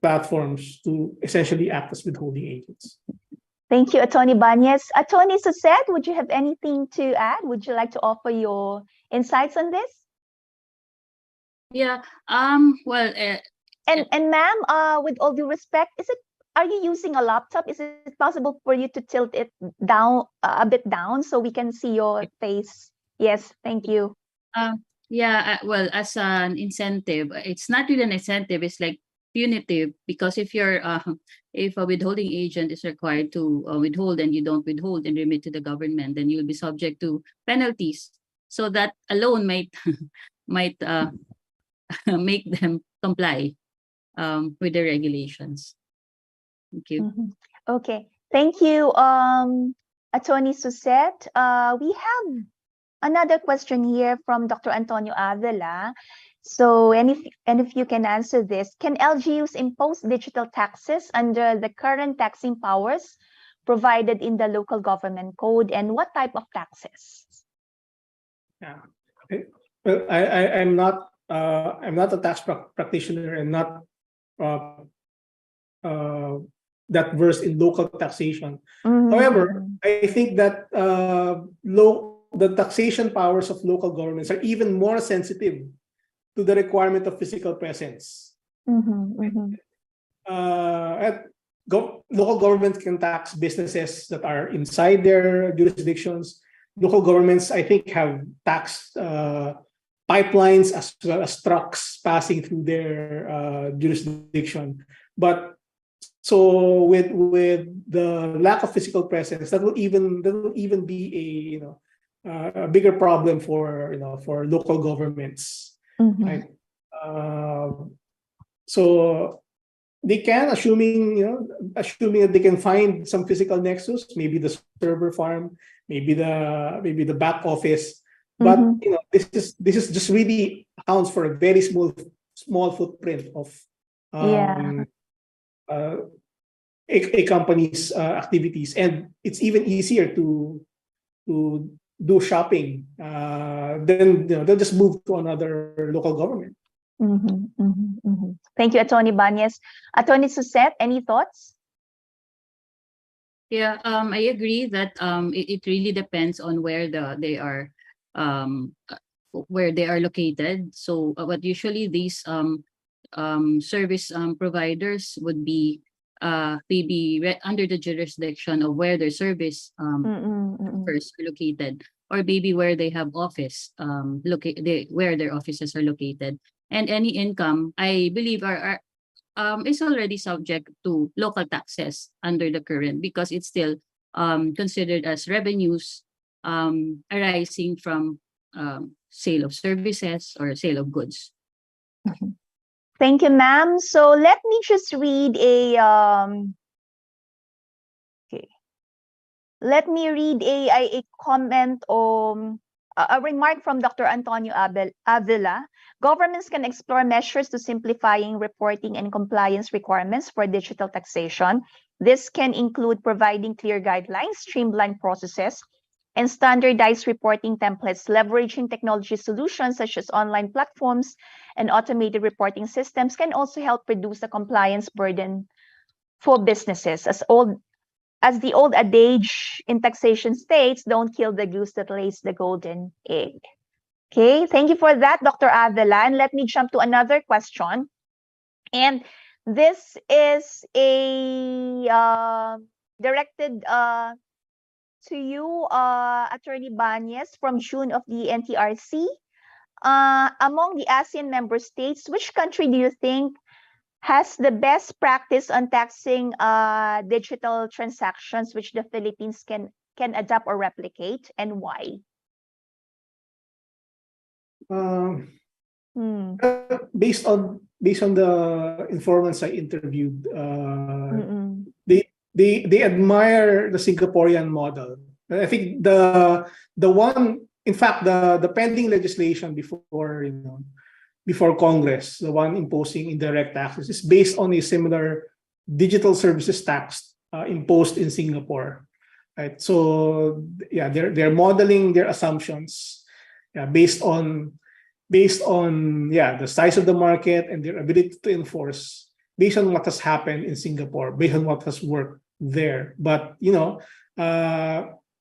platforms to essentially act as withholding agents. Thank you, Atty. Bañez. Atty. Suzette, would you have anything to add? Would you like to offer your insights on this? Yeah. Well. And ma'am, with all due respect, are you using a laptop? Is it possible for you to tilt it down a bit down so we can see your face? Yes, thank you. Yeah, well, as an incentive, it's not really an incentive, it's like punitive, because if you're if a withholding agent is required to withhold and you don't withhold and remit to the government, then you'll be subject to penalties. So that alone might make them comply with the regulations. Thank you. Okay, thank you, Atty. Suzette. We have another question here from Dr. Antonio Avila. So, and if you can answer this, can LGUs impose digital taxes under the current taxing powers provided in the local government code, and what type of taxes? Yeah. Well, I'm not a tax practitioner and not that versed in local taxation. However, I think that the taxation powers of local governments are even more sensitive to the requirement of physical presence. Local governments can tax businesses that are inside their jurisdictions. Local governments, I think, have taxed pipelines as well as trucks passing through their jurisdiction. But so with the lack of physical presence, that will even be a bigger problem for local governments. Right? So they can, assuming that they can find some physical nexus, maybe the server farm, maybe the back office, but this is just really accounts for a very small footprint of a company's activities, and it's even easier to do shopping. Then they'll just move to another local government. Thank you, Atty. Bañez. Atty. Suzette, any thoughts? Yeah, I agree that it really depends on where they are located. So what usually these service providers would be maybe under the jurisdiction of where their service first located, or maybe where they have office where their offices are located. And any income, I believe, is already subject to local taxes under the current, because it's still considered as revenues arising from sale of services or sale of goods. Thank you, ma'am. So let me just read a let me read a comment a remark from Dr. Antonio Avila. Governments can explore measures to simplifying reporting and compliance requirements for digital taxation. This can include providing clear guidelines, streamlined processes, and standardized reporting templates. Leveraging technology solutions such as online platforms and automated reporting systems can also help reduce the compliance burden for businesses. As the old adage in taxation states, don't kill the goose that lays the golden egg. Okay, thank you for that, Dr. Avila. And let me jump to another question. And this is a directed to you, Attorney Bañez, from June of the NTRC. Among the ASEAN member states, which country do you think has the best practice on taxing digital transactions, which the Philippines can adapt or replicate, and why? Based on the informants I interviewed, they admire the Singaporean model. I think the one, in fact, the pending legislation before Congress, the one imposing indirect taxes, is based on a similar digital services tax imposed in Singapore. Right. So yeah, they're modeling their assumptions based on the size of the market and their ability to enforce based on what has happened in Singapore, based on what has worked there. But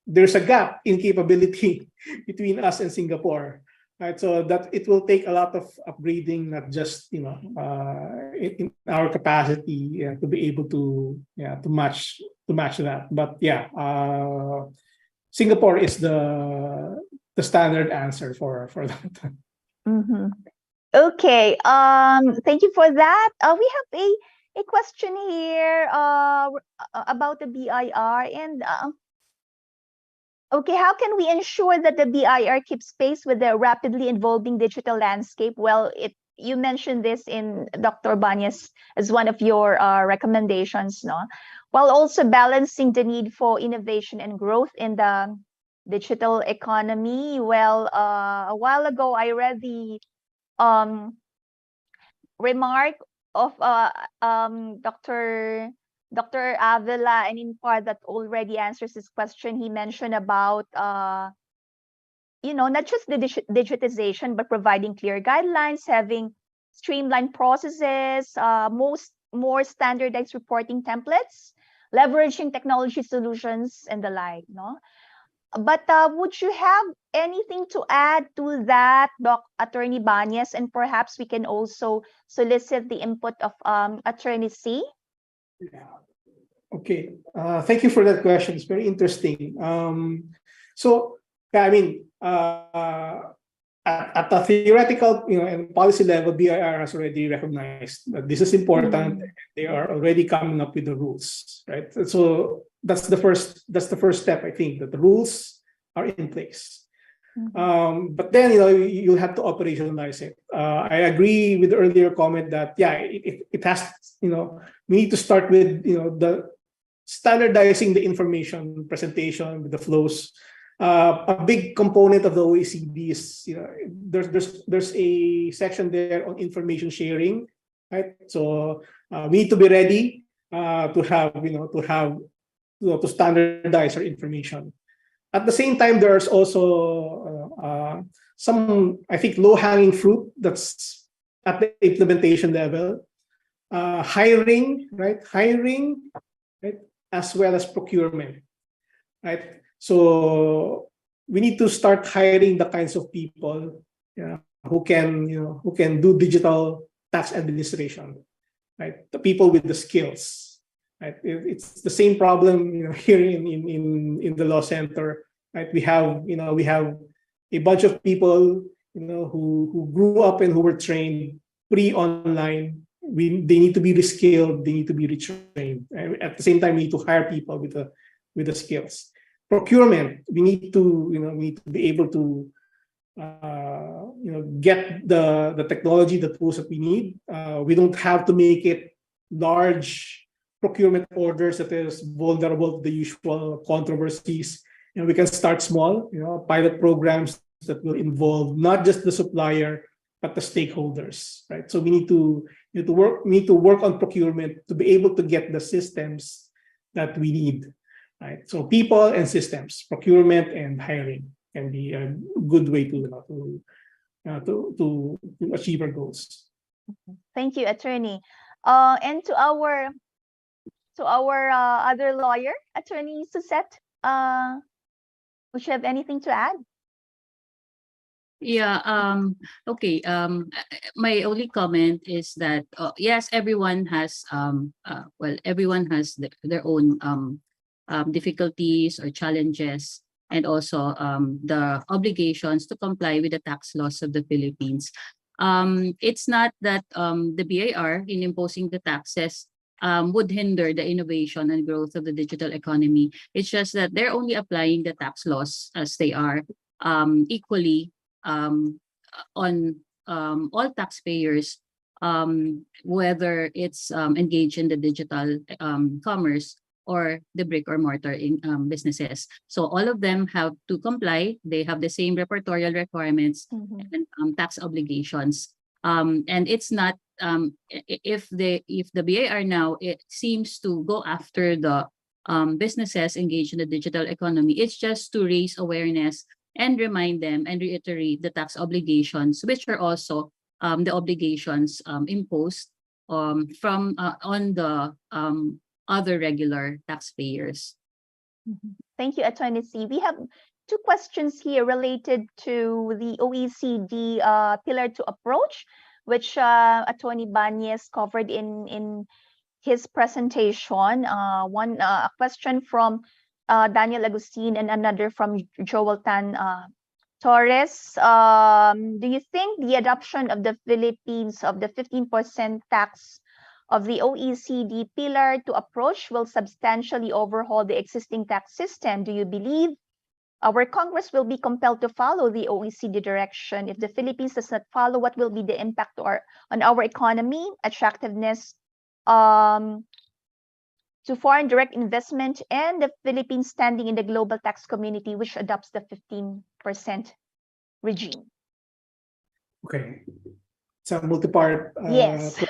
there's a gap in capability between us and Singapore. Right, so that it will take a lot of upgrading, not just in our capacity to be able to match that. But Singapore is the standard answer for that. Okay. Thank you for that. We have a question here about the BIR and. Okay, how can we ensure that the BIR keeps pace with the rapidly evolving digital landscape? Well, you mentioned this in Dr. Bañez as one of your recommendations, no? While also balancing the need for innovation and growth in the digital economy. Well, a while ago, I read the remark of Dr. Avila, and in part that already answers this question. He mentioned about, not just the digitization, but providing clear guidelines, having streamlined processes, more standardized reporting templates, leveraging technology solutions, and the like. No, but would you have anything to add to that, Attorney Bañez? And perhaps we can also solicit the input of Attorney C. Okay, thank you for that question. It's very interesting. At the theoretical, and policy level, BIR has already recognized that this is important. They are already coming up with the rules, right? So that's the first step. I think that the rules are in place. But then you have to operationalize it. I agree with the earlier comment that it has we need to start with the standardizing the information presentation with the flows. A big component of the OECD is there's a section there on information sharing, right? So we need to be ready to standardize our information. At the same time, there's also some, I think, low-hanging fruit that's at the implementation level. Hiring, right, as well as procurement, right? So we need to start hiring the kinds of people who can do digital tax administration, right? The people with the skills, right? It's the same problem here in the law center, right? We have a bunch of people who grew up and who were trained pre-online. They need to be reskilled. They need to be retrained. And at the same time, we need to hire people with the skills. Procurement. We need to be able to get the technology, the tools that we need. We don't have to make it large procurement orders that is vulnerable to the usual controversies. We can start small, pilot programs that will involve not just the supplier but the stakeholders, right? So we need to work on procurement to be able to get the systems that we need, right? So people and systems, procurement and hiring can be a good way to achieve our goals. Thank you, Attorney. And to our other lawyer, Attorney Suzette, would you have anything to add? Yeah, okay. My only comment is that yes, everyone has everyone has their own difficulties or challenges, and also the obligations to comply with the tax laws of the Philippines. It's not that the BIR in imposing the taxes would hinder the innovation and growth of the digital economy. It's just that they're only applying the tax laws as they are equally on all taxpayers, whether it's engaged in the digital commerce or the brick or mortar in businesses. So all of them have to comply. They have the same repertorial requirements and tax obligations. And it's not if the BIR now it seems to go after the businesses engaged in the digital economy. It's just to raise awareness and remind them and reiterate the tax obligations, which are also the obligations imposed from on the other regular taxpayers. Thank you, Attorney C. We have two questions here related to the OECD Pillar 2 approach, which Attorney Bañez covered in his presentation. One a question from Daniel Agustin and another from Joel Tan Torres. Do you think the adoption of the Philippines of the 15% tax of the OECD Pillar 2 approach will substantially overhaul the existing tax system? Do you believe our Congress will be compelled to follow the OECD direction? If the Philippines does not follow, what will be the impact on our economy, attractiveness to foreign direct investment, and the Philippines standing in the global tax community, which adopts the 15% regime? Okay, it's a multi-part. Yes.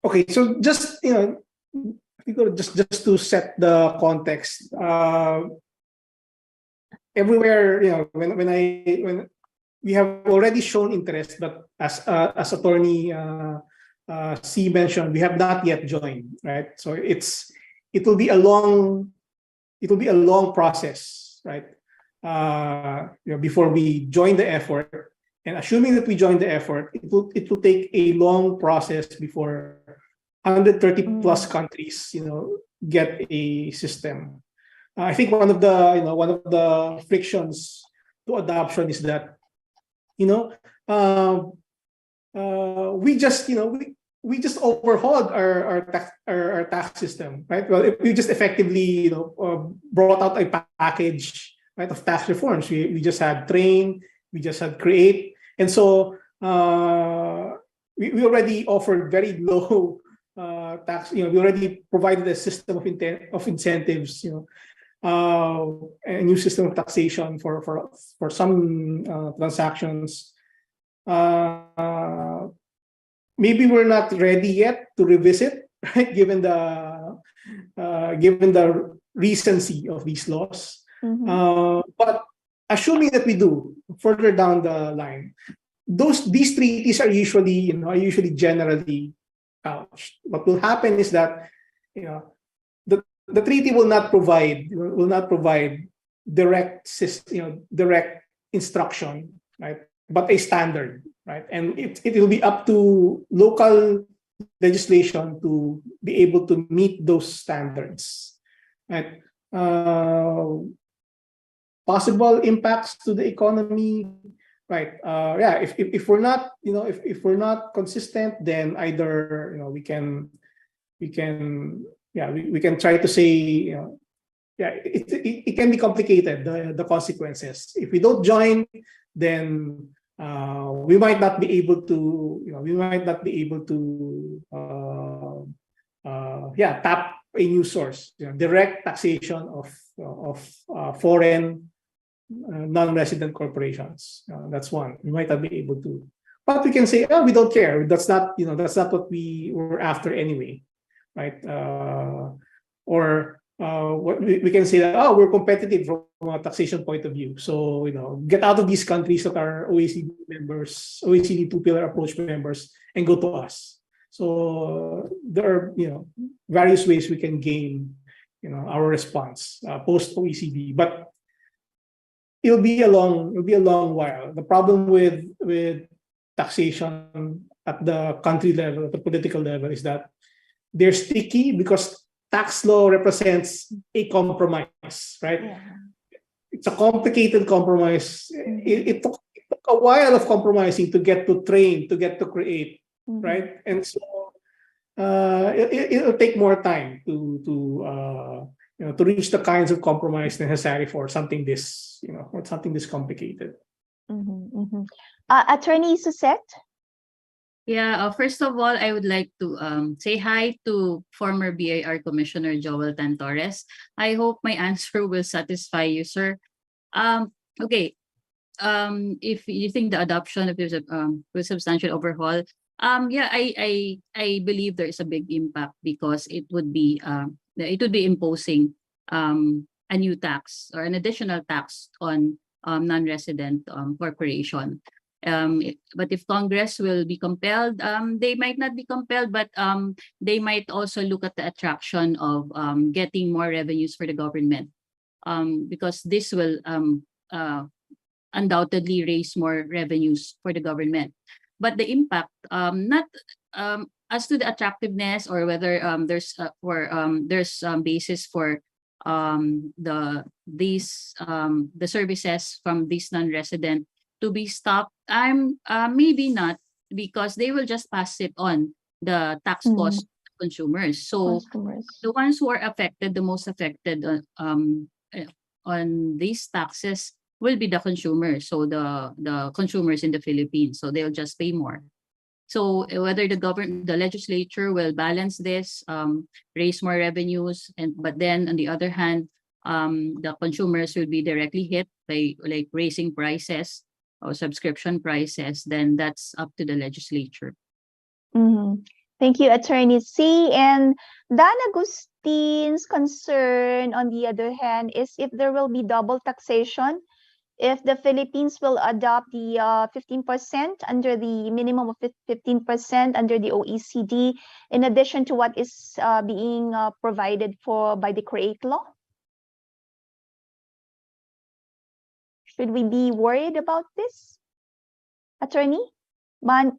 Okay, so just just to set the context, everywhere when we have already shown interest, but as Attorney C mentioned, we have not yet joined, right? So it will be a long process, right? Before we join the effort, and assuming that we join the effort, it will take a long process before 130 plus countries, get a system. I think one of the frictions to adoption is that, we just overhauled our tax system, right? Well, if we just effectively brought out a package, right, of tax reforms. We just had train, we just had create, and so we already offered very low tax. We already provided a system of incentives. A new system of taxation for some transactions. Maybe we're not ready yet to revisit, right? Given the recency of these laws. But assuming that we do further down the line, these treaties are usually generally couched. What will happen is that the treaty will not provide direct instruction, right? But a standard, right? And it will be up to local legislation to be able to meet those standards, right? Possible impacts to the economy, right? If we're not, if we're not consistent, then either we can try to say it can be complicated, the consequences. If we don't join, then we might not be able to, tap a new source, direct taxation of foreign non-resident corporations. That's one. We might not be able to, but we can say, oh, we don't care. That's not what we were after anyway, right? Or what we can say that, oh, we're competitive from a taxation point of view. So get out of these countries that are OECD members, OECD two-pillar approach members, and go to us. So there are various ways we can gain our response post OECD, but it'll be a long while. The problem with taxation at the country level, at the political level, is that they're sticky because tax law represents a compromise, right? Yeah. It's a complicated compromise. It took a while of compromising to get to train, to get to create, right? And so it'll take more time to reach the kinds of compromise necessary for something this complicated. Attorney Suzette? Yeah, first of all, I would like to say hi to former BIR Commissioner Joel Tan Torres. I hope my answer will satisfy you, sir. Okay, if you think the adoption of this substantial overhaul, I believe there is a big impact because it would be imposing a new tax or an additional tax on non-resident corporation. But if Congress will be compelled, they might not be compelled, but they might also look at the attraction of getting more revenues for the government, because this will undoubtedly raise more revenues for the government. But the impact, not as to the attractiveness or whether there's basis for the services from these non-resident to be stopped. Maybe not, because they will just pass it on the tax cost to consumers. So the ones who are affected, the most affected on these taxes will be the consumers. So the consumers in the Philippines. So they'll just pay more. So whether the legislature will balance this, raise more revenues, but then on the other hand, the consumers will be directly hit by like raising prices or subscription prices, then that's up to the legislature. Thank you, Attorney C. And Dan Agustin's concern, on the other hand, is if there will be double taxation, if the Philippines will adopt the 15% under the minimum of 15% under the OECD, in addition to what is being provided for by the CREATE law. Should we be worried about this, Attorney? There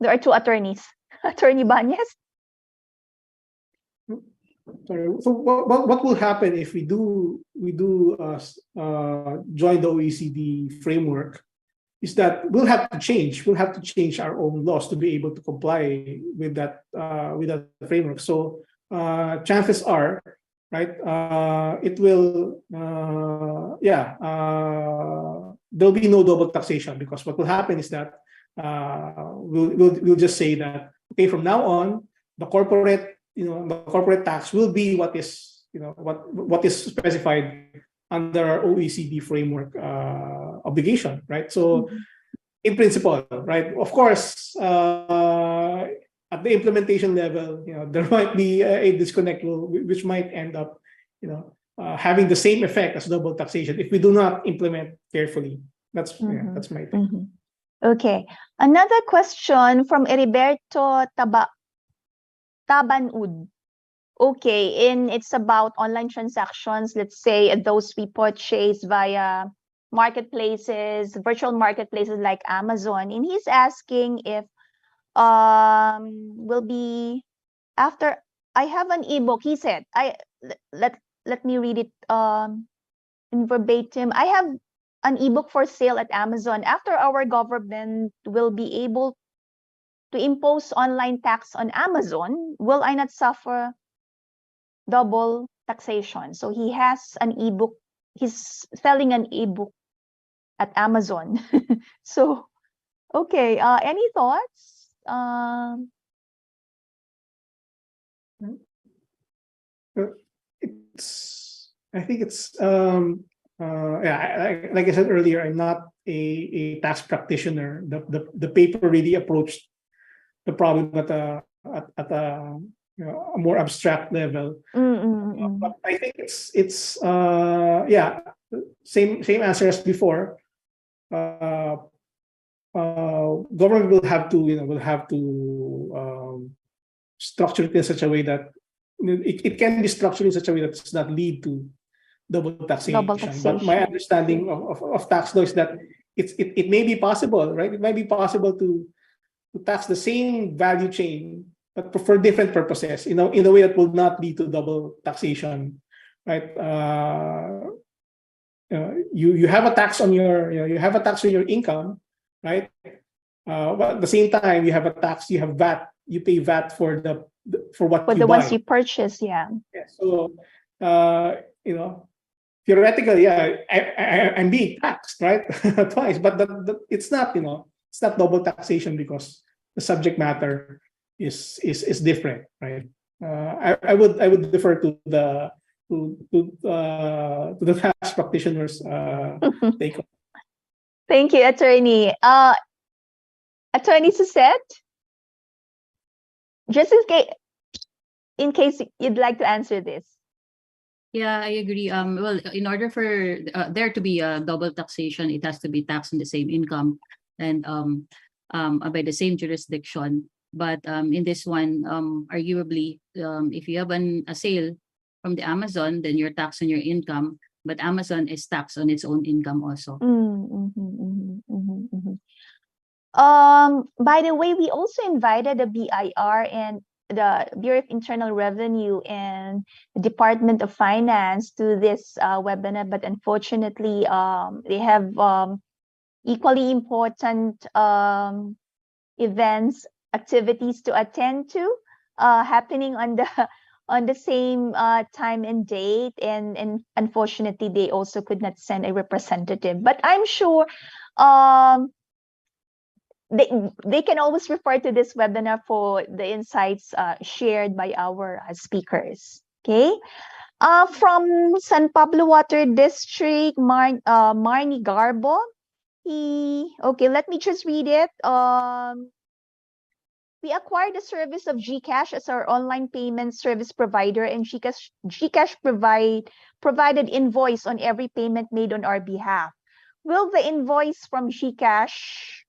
are two attorneys. Attorney Bañez? Sorry. So what will happen if we do join the OECD framework is that we'll have to change our own laws to be able to comply with that framework. So chances are, right, it will there'll be no double taxation, because what will happen is that we'll just say that, okay, from now on, the corporate tax will be what is specified under our OECD framework obligation, right? So in principle, right, of course, at the implementation level, there might be a disconnect which might end up having the same effect as double taxation if we do not implement carefully. That's my take. Okay, another question from Heriberto Tabanud. Okay, it's about online transactions, let's say those we purchase via marketplaces, virtual marketplaces like Amazon, and he's asking if will be after I have an ebook. He said, let me read it in verbatim. I have an ebook for sale at Amazon. After our government will be able to impose online tax on Amazon, will I not suffer double taxation. So he has an ebook. He's selling an ebook at Amazon. So, okay. Any thoughts? I think it's like I said earlier, I'm not a tax practitioner. The paper really approached the problem at a a more abstract level. But I think it's same answer as before. Government will have to structure it in such a way that it can be structured in such a way that does not lead to double taxation. But my understanding of tax law is that it may be possible, right? It might be possible to tax the same value chain, but for different purposes, in a way that will not lead to double taxation, right? You have a tax on your income, right? But at the same time, you have a tax, you have VAT, you pay VAT for what you buy. Ones you purchase, yeah. So theoretically, I'm being taxed, right? Twice, but it's not, it's not double taxation because the subject matter is different, right? I would defer to the tax practitioners take. Thank you, Attorney. Attorney Suzette, just in case you'd like to answer this. Yeah, I agree. Well, in order for there to be a double taxation, it has to be taxed on the same income and by the same jurisdiction. But in this one, arguably, if you have a sale from the Amazon, then you're taxed on your income, but Amazon is taxed on its own income also. By the way, we also invited the BIR and the Bureau of Internal Revenue and the Department of Finance to this webinar, but unfortunately, they have equally important events, activities to attend to, happening on the same time and date, and unfortunately, they also could not send a representative. But I'm sure they can always refer to this webinar for the insights shared by our speakers. Okay, from San Pablo Water District, Marnie Garbo. Let me just read it. We acquired the service of GCash as our online payment service provider, and GCash provided invoice on every payment made on our behalf. With the invoice from GCash,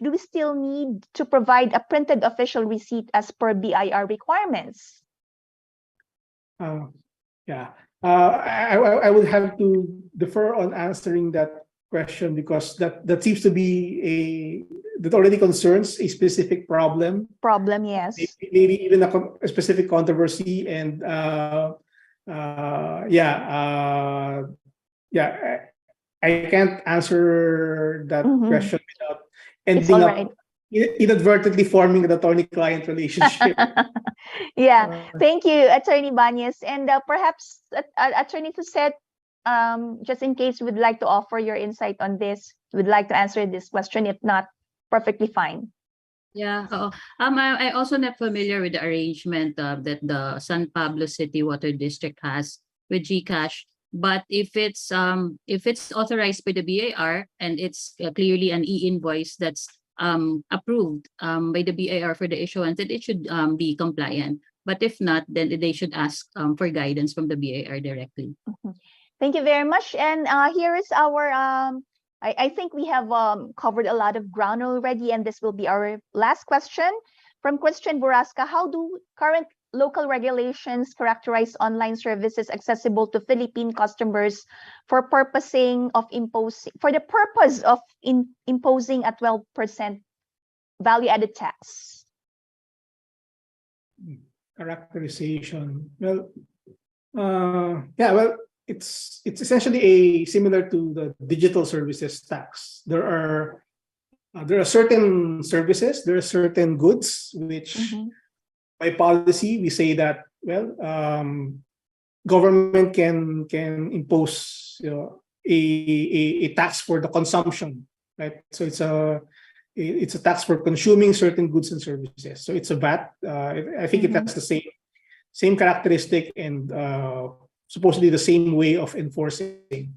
do we still need to provide a printed official receipt as per BIR requirements? I would have to defer on answering that question because that seems to be that already concerns a specific problem. Yes. Maybe even a specific controversy, and I can't answer that question without ending up inadvertently forming an attorney-client relationship. Thank you, Attorney Bañez. And perhaps Attorney Suzette, just in case you would like to offer your insight on this, would like to answer this question. If not, perfectly fine. Yeah. I also not familiar with the arrangement that the San Pablo City Water District has with GCash. But if it's authorized by the BIR and it's clearly an e-invoice that's approved by the BIR for the issuance, then it should be compliant. But if not, then they should ask for guidance from the BIR directly. Thank you very much. And here is our, I think we have covered a lot of ground already, and this will be our last question. From Christian Borasca, how do current local regulations characterize online services accessible to Philippine customers for the purpose of imposing a 12% value-added tax? Characterization. It's essentially similar to the digital services tax. There are certain services, there are certain goods which by policy we say that well, government can impose, a tax for the consumption, right? So it's a tax for consuming certain goods and services. So it's a VAT. I think it has the same characteristic and supposedly the same way of enforcing.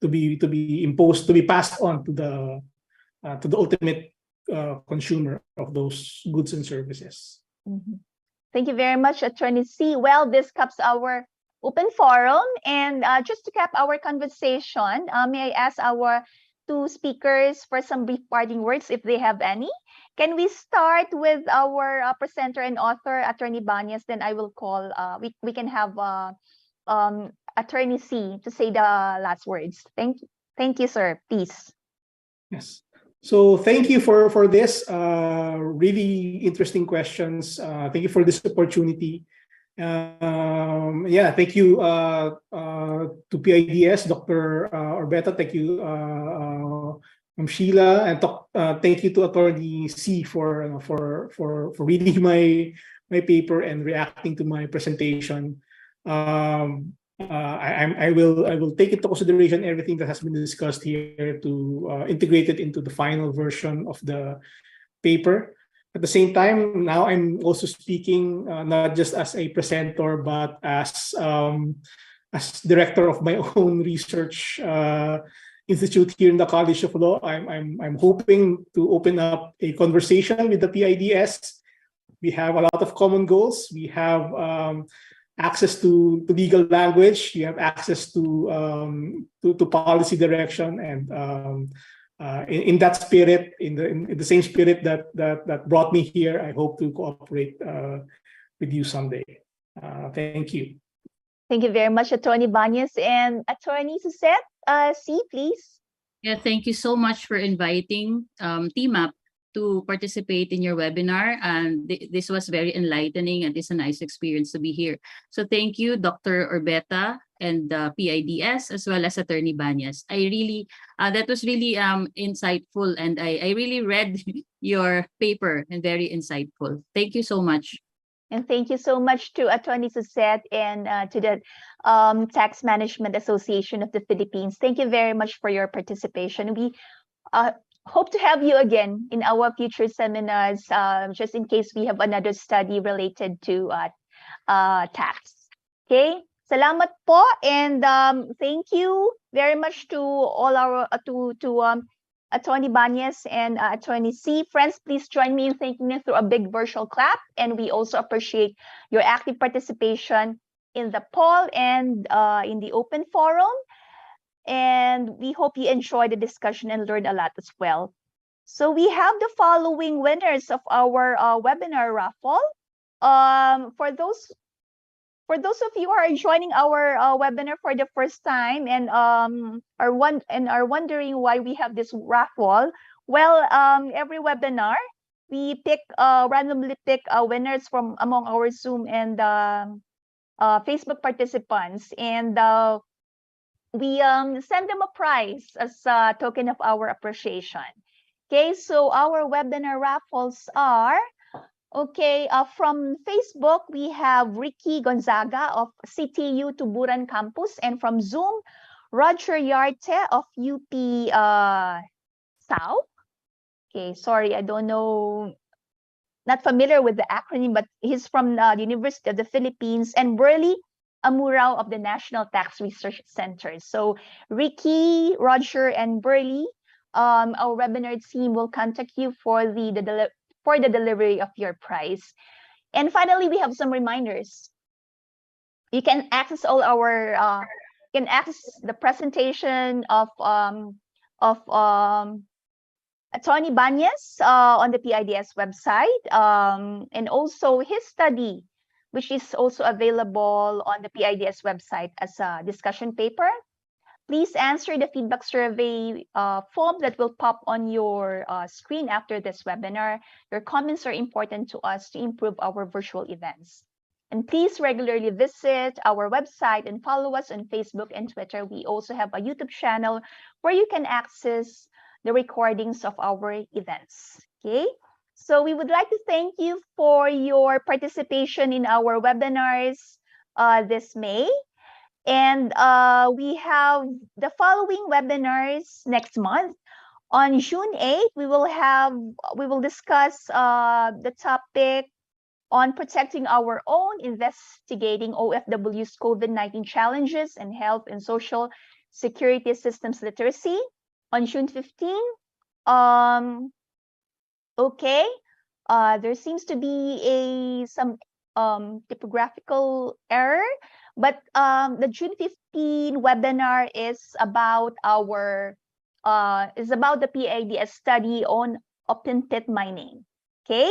To be imposed, to be passed on to the ultimate consumer of those goods and services. Thank you very much, Attorney C. Well, this caps our open forum, and just to cap our conversation, may I ask our two speakers for some brief parting words, if they have any? Can we start with our presenter and author, Attorney Bañez? Then I will call. We can have Attorney C to say the last words. Thank you, sir. Please. Yes. So thank you for this really interesting questions. Thank you for this opportunity. Thank you to PIDS, Dr. Orbeta. Thank you, Sheila, and thank you to Attorney C for reading my paper and reacting to my presentation. I will take into consideration everything that has been discussed here to integrate it into the final version of the paper. At the same time, now I'm also speaking not just as a presenter, but as director of my own research institute here in the College of Law. I'm hoping to open up a conversation with the PIDS. We have a lot of common goals. We have access to legal language. You have access to policy direction, and in that spirit, in the same spirit that brought me here, I hope to cooperate with you someday. Thank you. Thank you very much, Attorney Bañez. And Attorney Suzette, C, please. Yeah, thank you so much for inviting TMAP to participate in your webinar, and this was very enlightening, and it's a nice experience to be here. So thank you, Dr. Orbeta and PIDS, as well as Attorney Bañez. I really, that was really insightful, and I really read your paper, and very insightful. Thank you so much. And thank you so much to Attorney Suzette and to the Tax Management Association of the Philippines. Thank you very much for your participation. We hope to have you again in our future seminars, just in case we have another study related to tax. Okay, salamat po, and thank you very much to all our Attorney Bañez and Attorney C. Friends, please join me in thanking them through a big virtual clap, and we also appreciate your active participation in the poll and in the open forum. And we hope you enjoy the discussion and learn a lot as well. So we have the following winners of our webinar raffle. For those of you who are joining our webinar for the first time and are wondering why we have this raffle, well, every webinar we randomly pick winners from among our Zoom and Facebook participants, and we send them a prize as a token of our appreciation. Okay, so our webinar raffles are, okay, from Facebook, we have Ricky Gonzaga of CTU Tuburan Campus, and from Zoom, Roger Yarte of UP South. Okay, sorry, I don't know, not familiar with the acronym, but he's from the University of the Philippines, and Burley Amurao of the National Tax Research Center. So Ricky, Roger, and Burley, our webinar team will contact you for the delivery of your prize. And finally, we have some reminders. You can access all our the presentation of Attorney Bañez on the PIDS website, and also his study, which is also available on the PIDS website as a discussion paper. Please answer the feedback survey form that will pop on your screen after this webinar. Your comments are important to us to improve our virtual events. And please regularly visit our website and follow us on Facebook and Twitter. We also have a YouTube channel where you can access the recordings of our events. Okay, So we would like to thank you for your participation in our webinars this May. And we have the following webinars next month. On June 8th, we will discuss the topic on protecting our own, investigating OFW's COVID-19 challenges and health and social security systems literacy. On June 15th, okay, there seems to be some typographical error, but the June 15 webinar is about the PIDS study on open pit mining. Okay,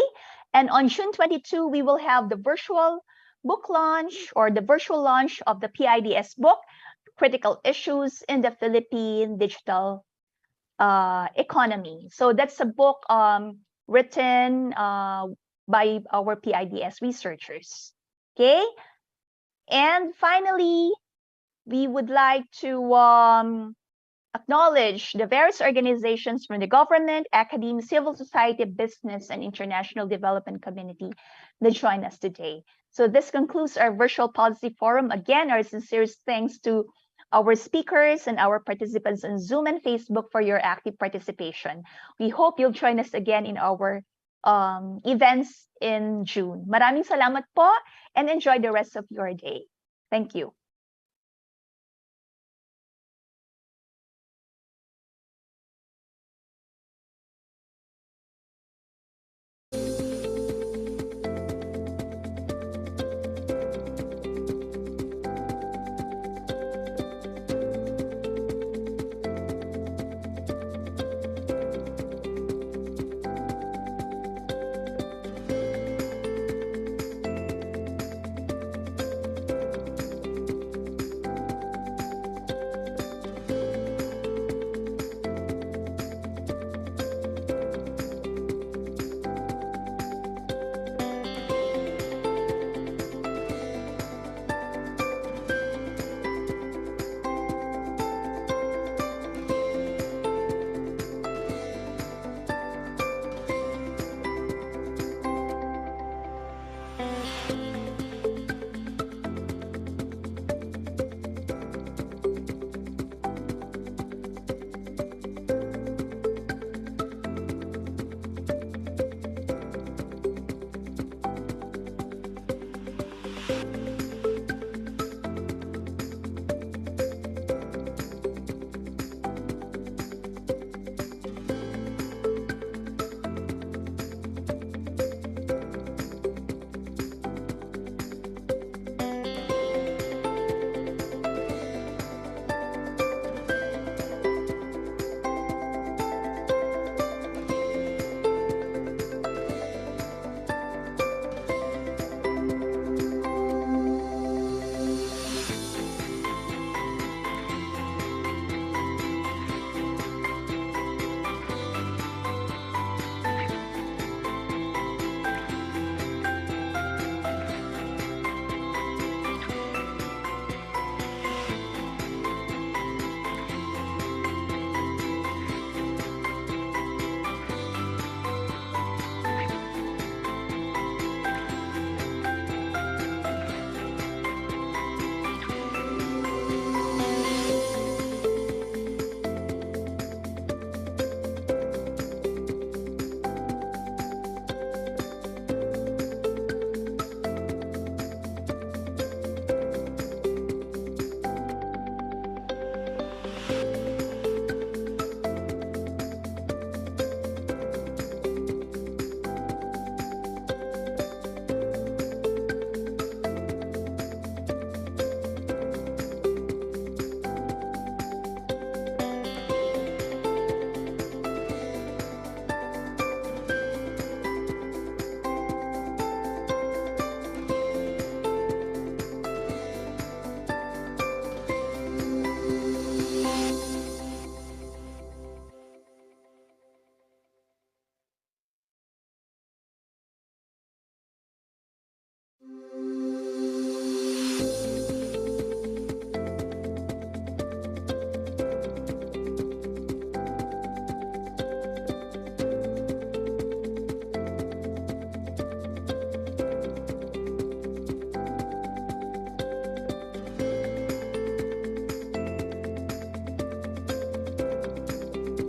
and on June 22 we will have the virtual book launch, or the virtual launch of the PIDS book, Critical Issues in the Philippine Digital Economy. So that's a book written by our PIDS researchers. Okay, and finally, we would like to acknowledge the various organizations from the government, academia, civil society, business, and international development community that join us today. So this concludes our virtual policy forum. Again, our sincerest thanks to our speakers and our participants on Zoom and Facebook for your active participation. We hope you'll join us again in our events in June. Maraming salamat po and enjoy the rest of your day. Thank you.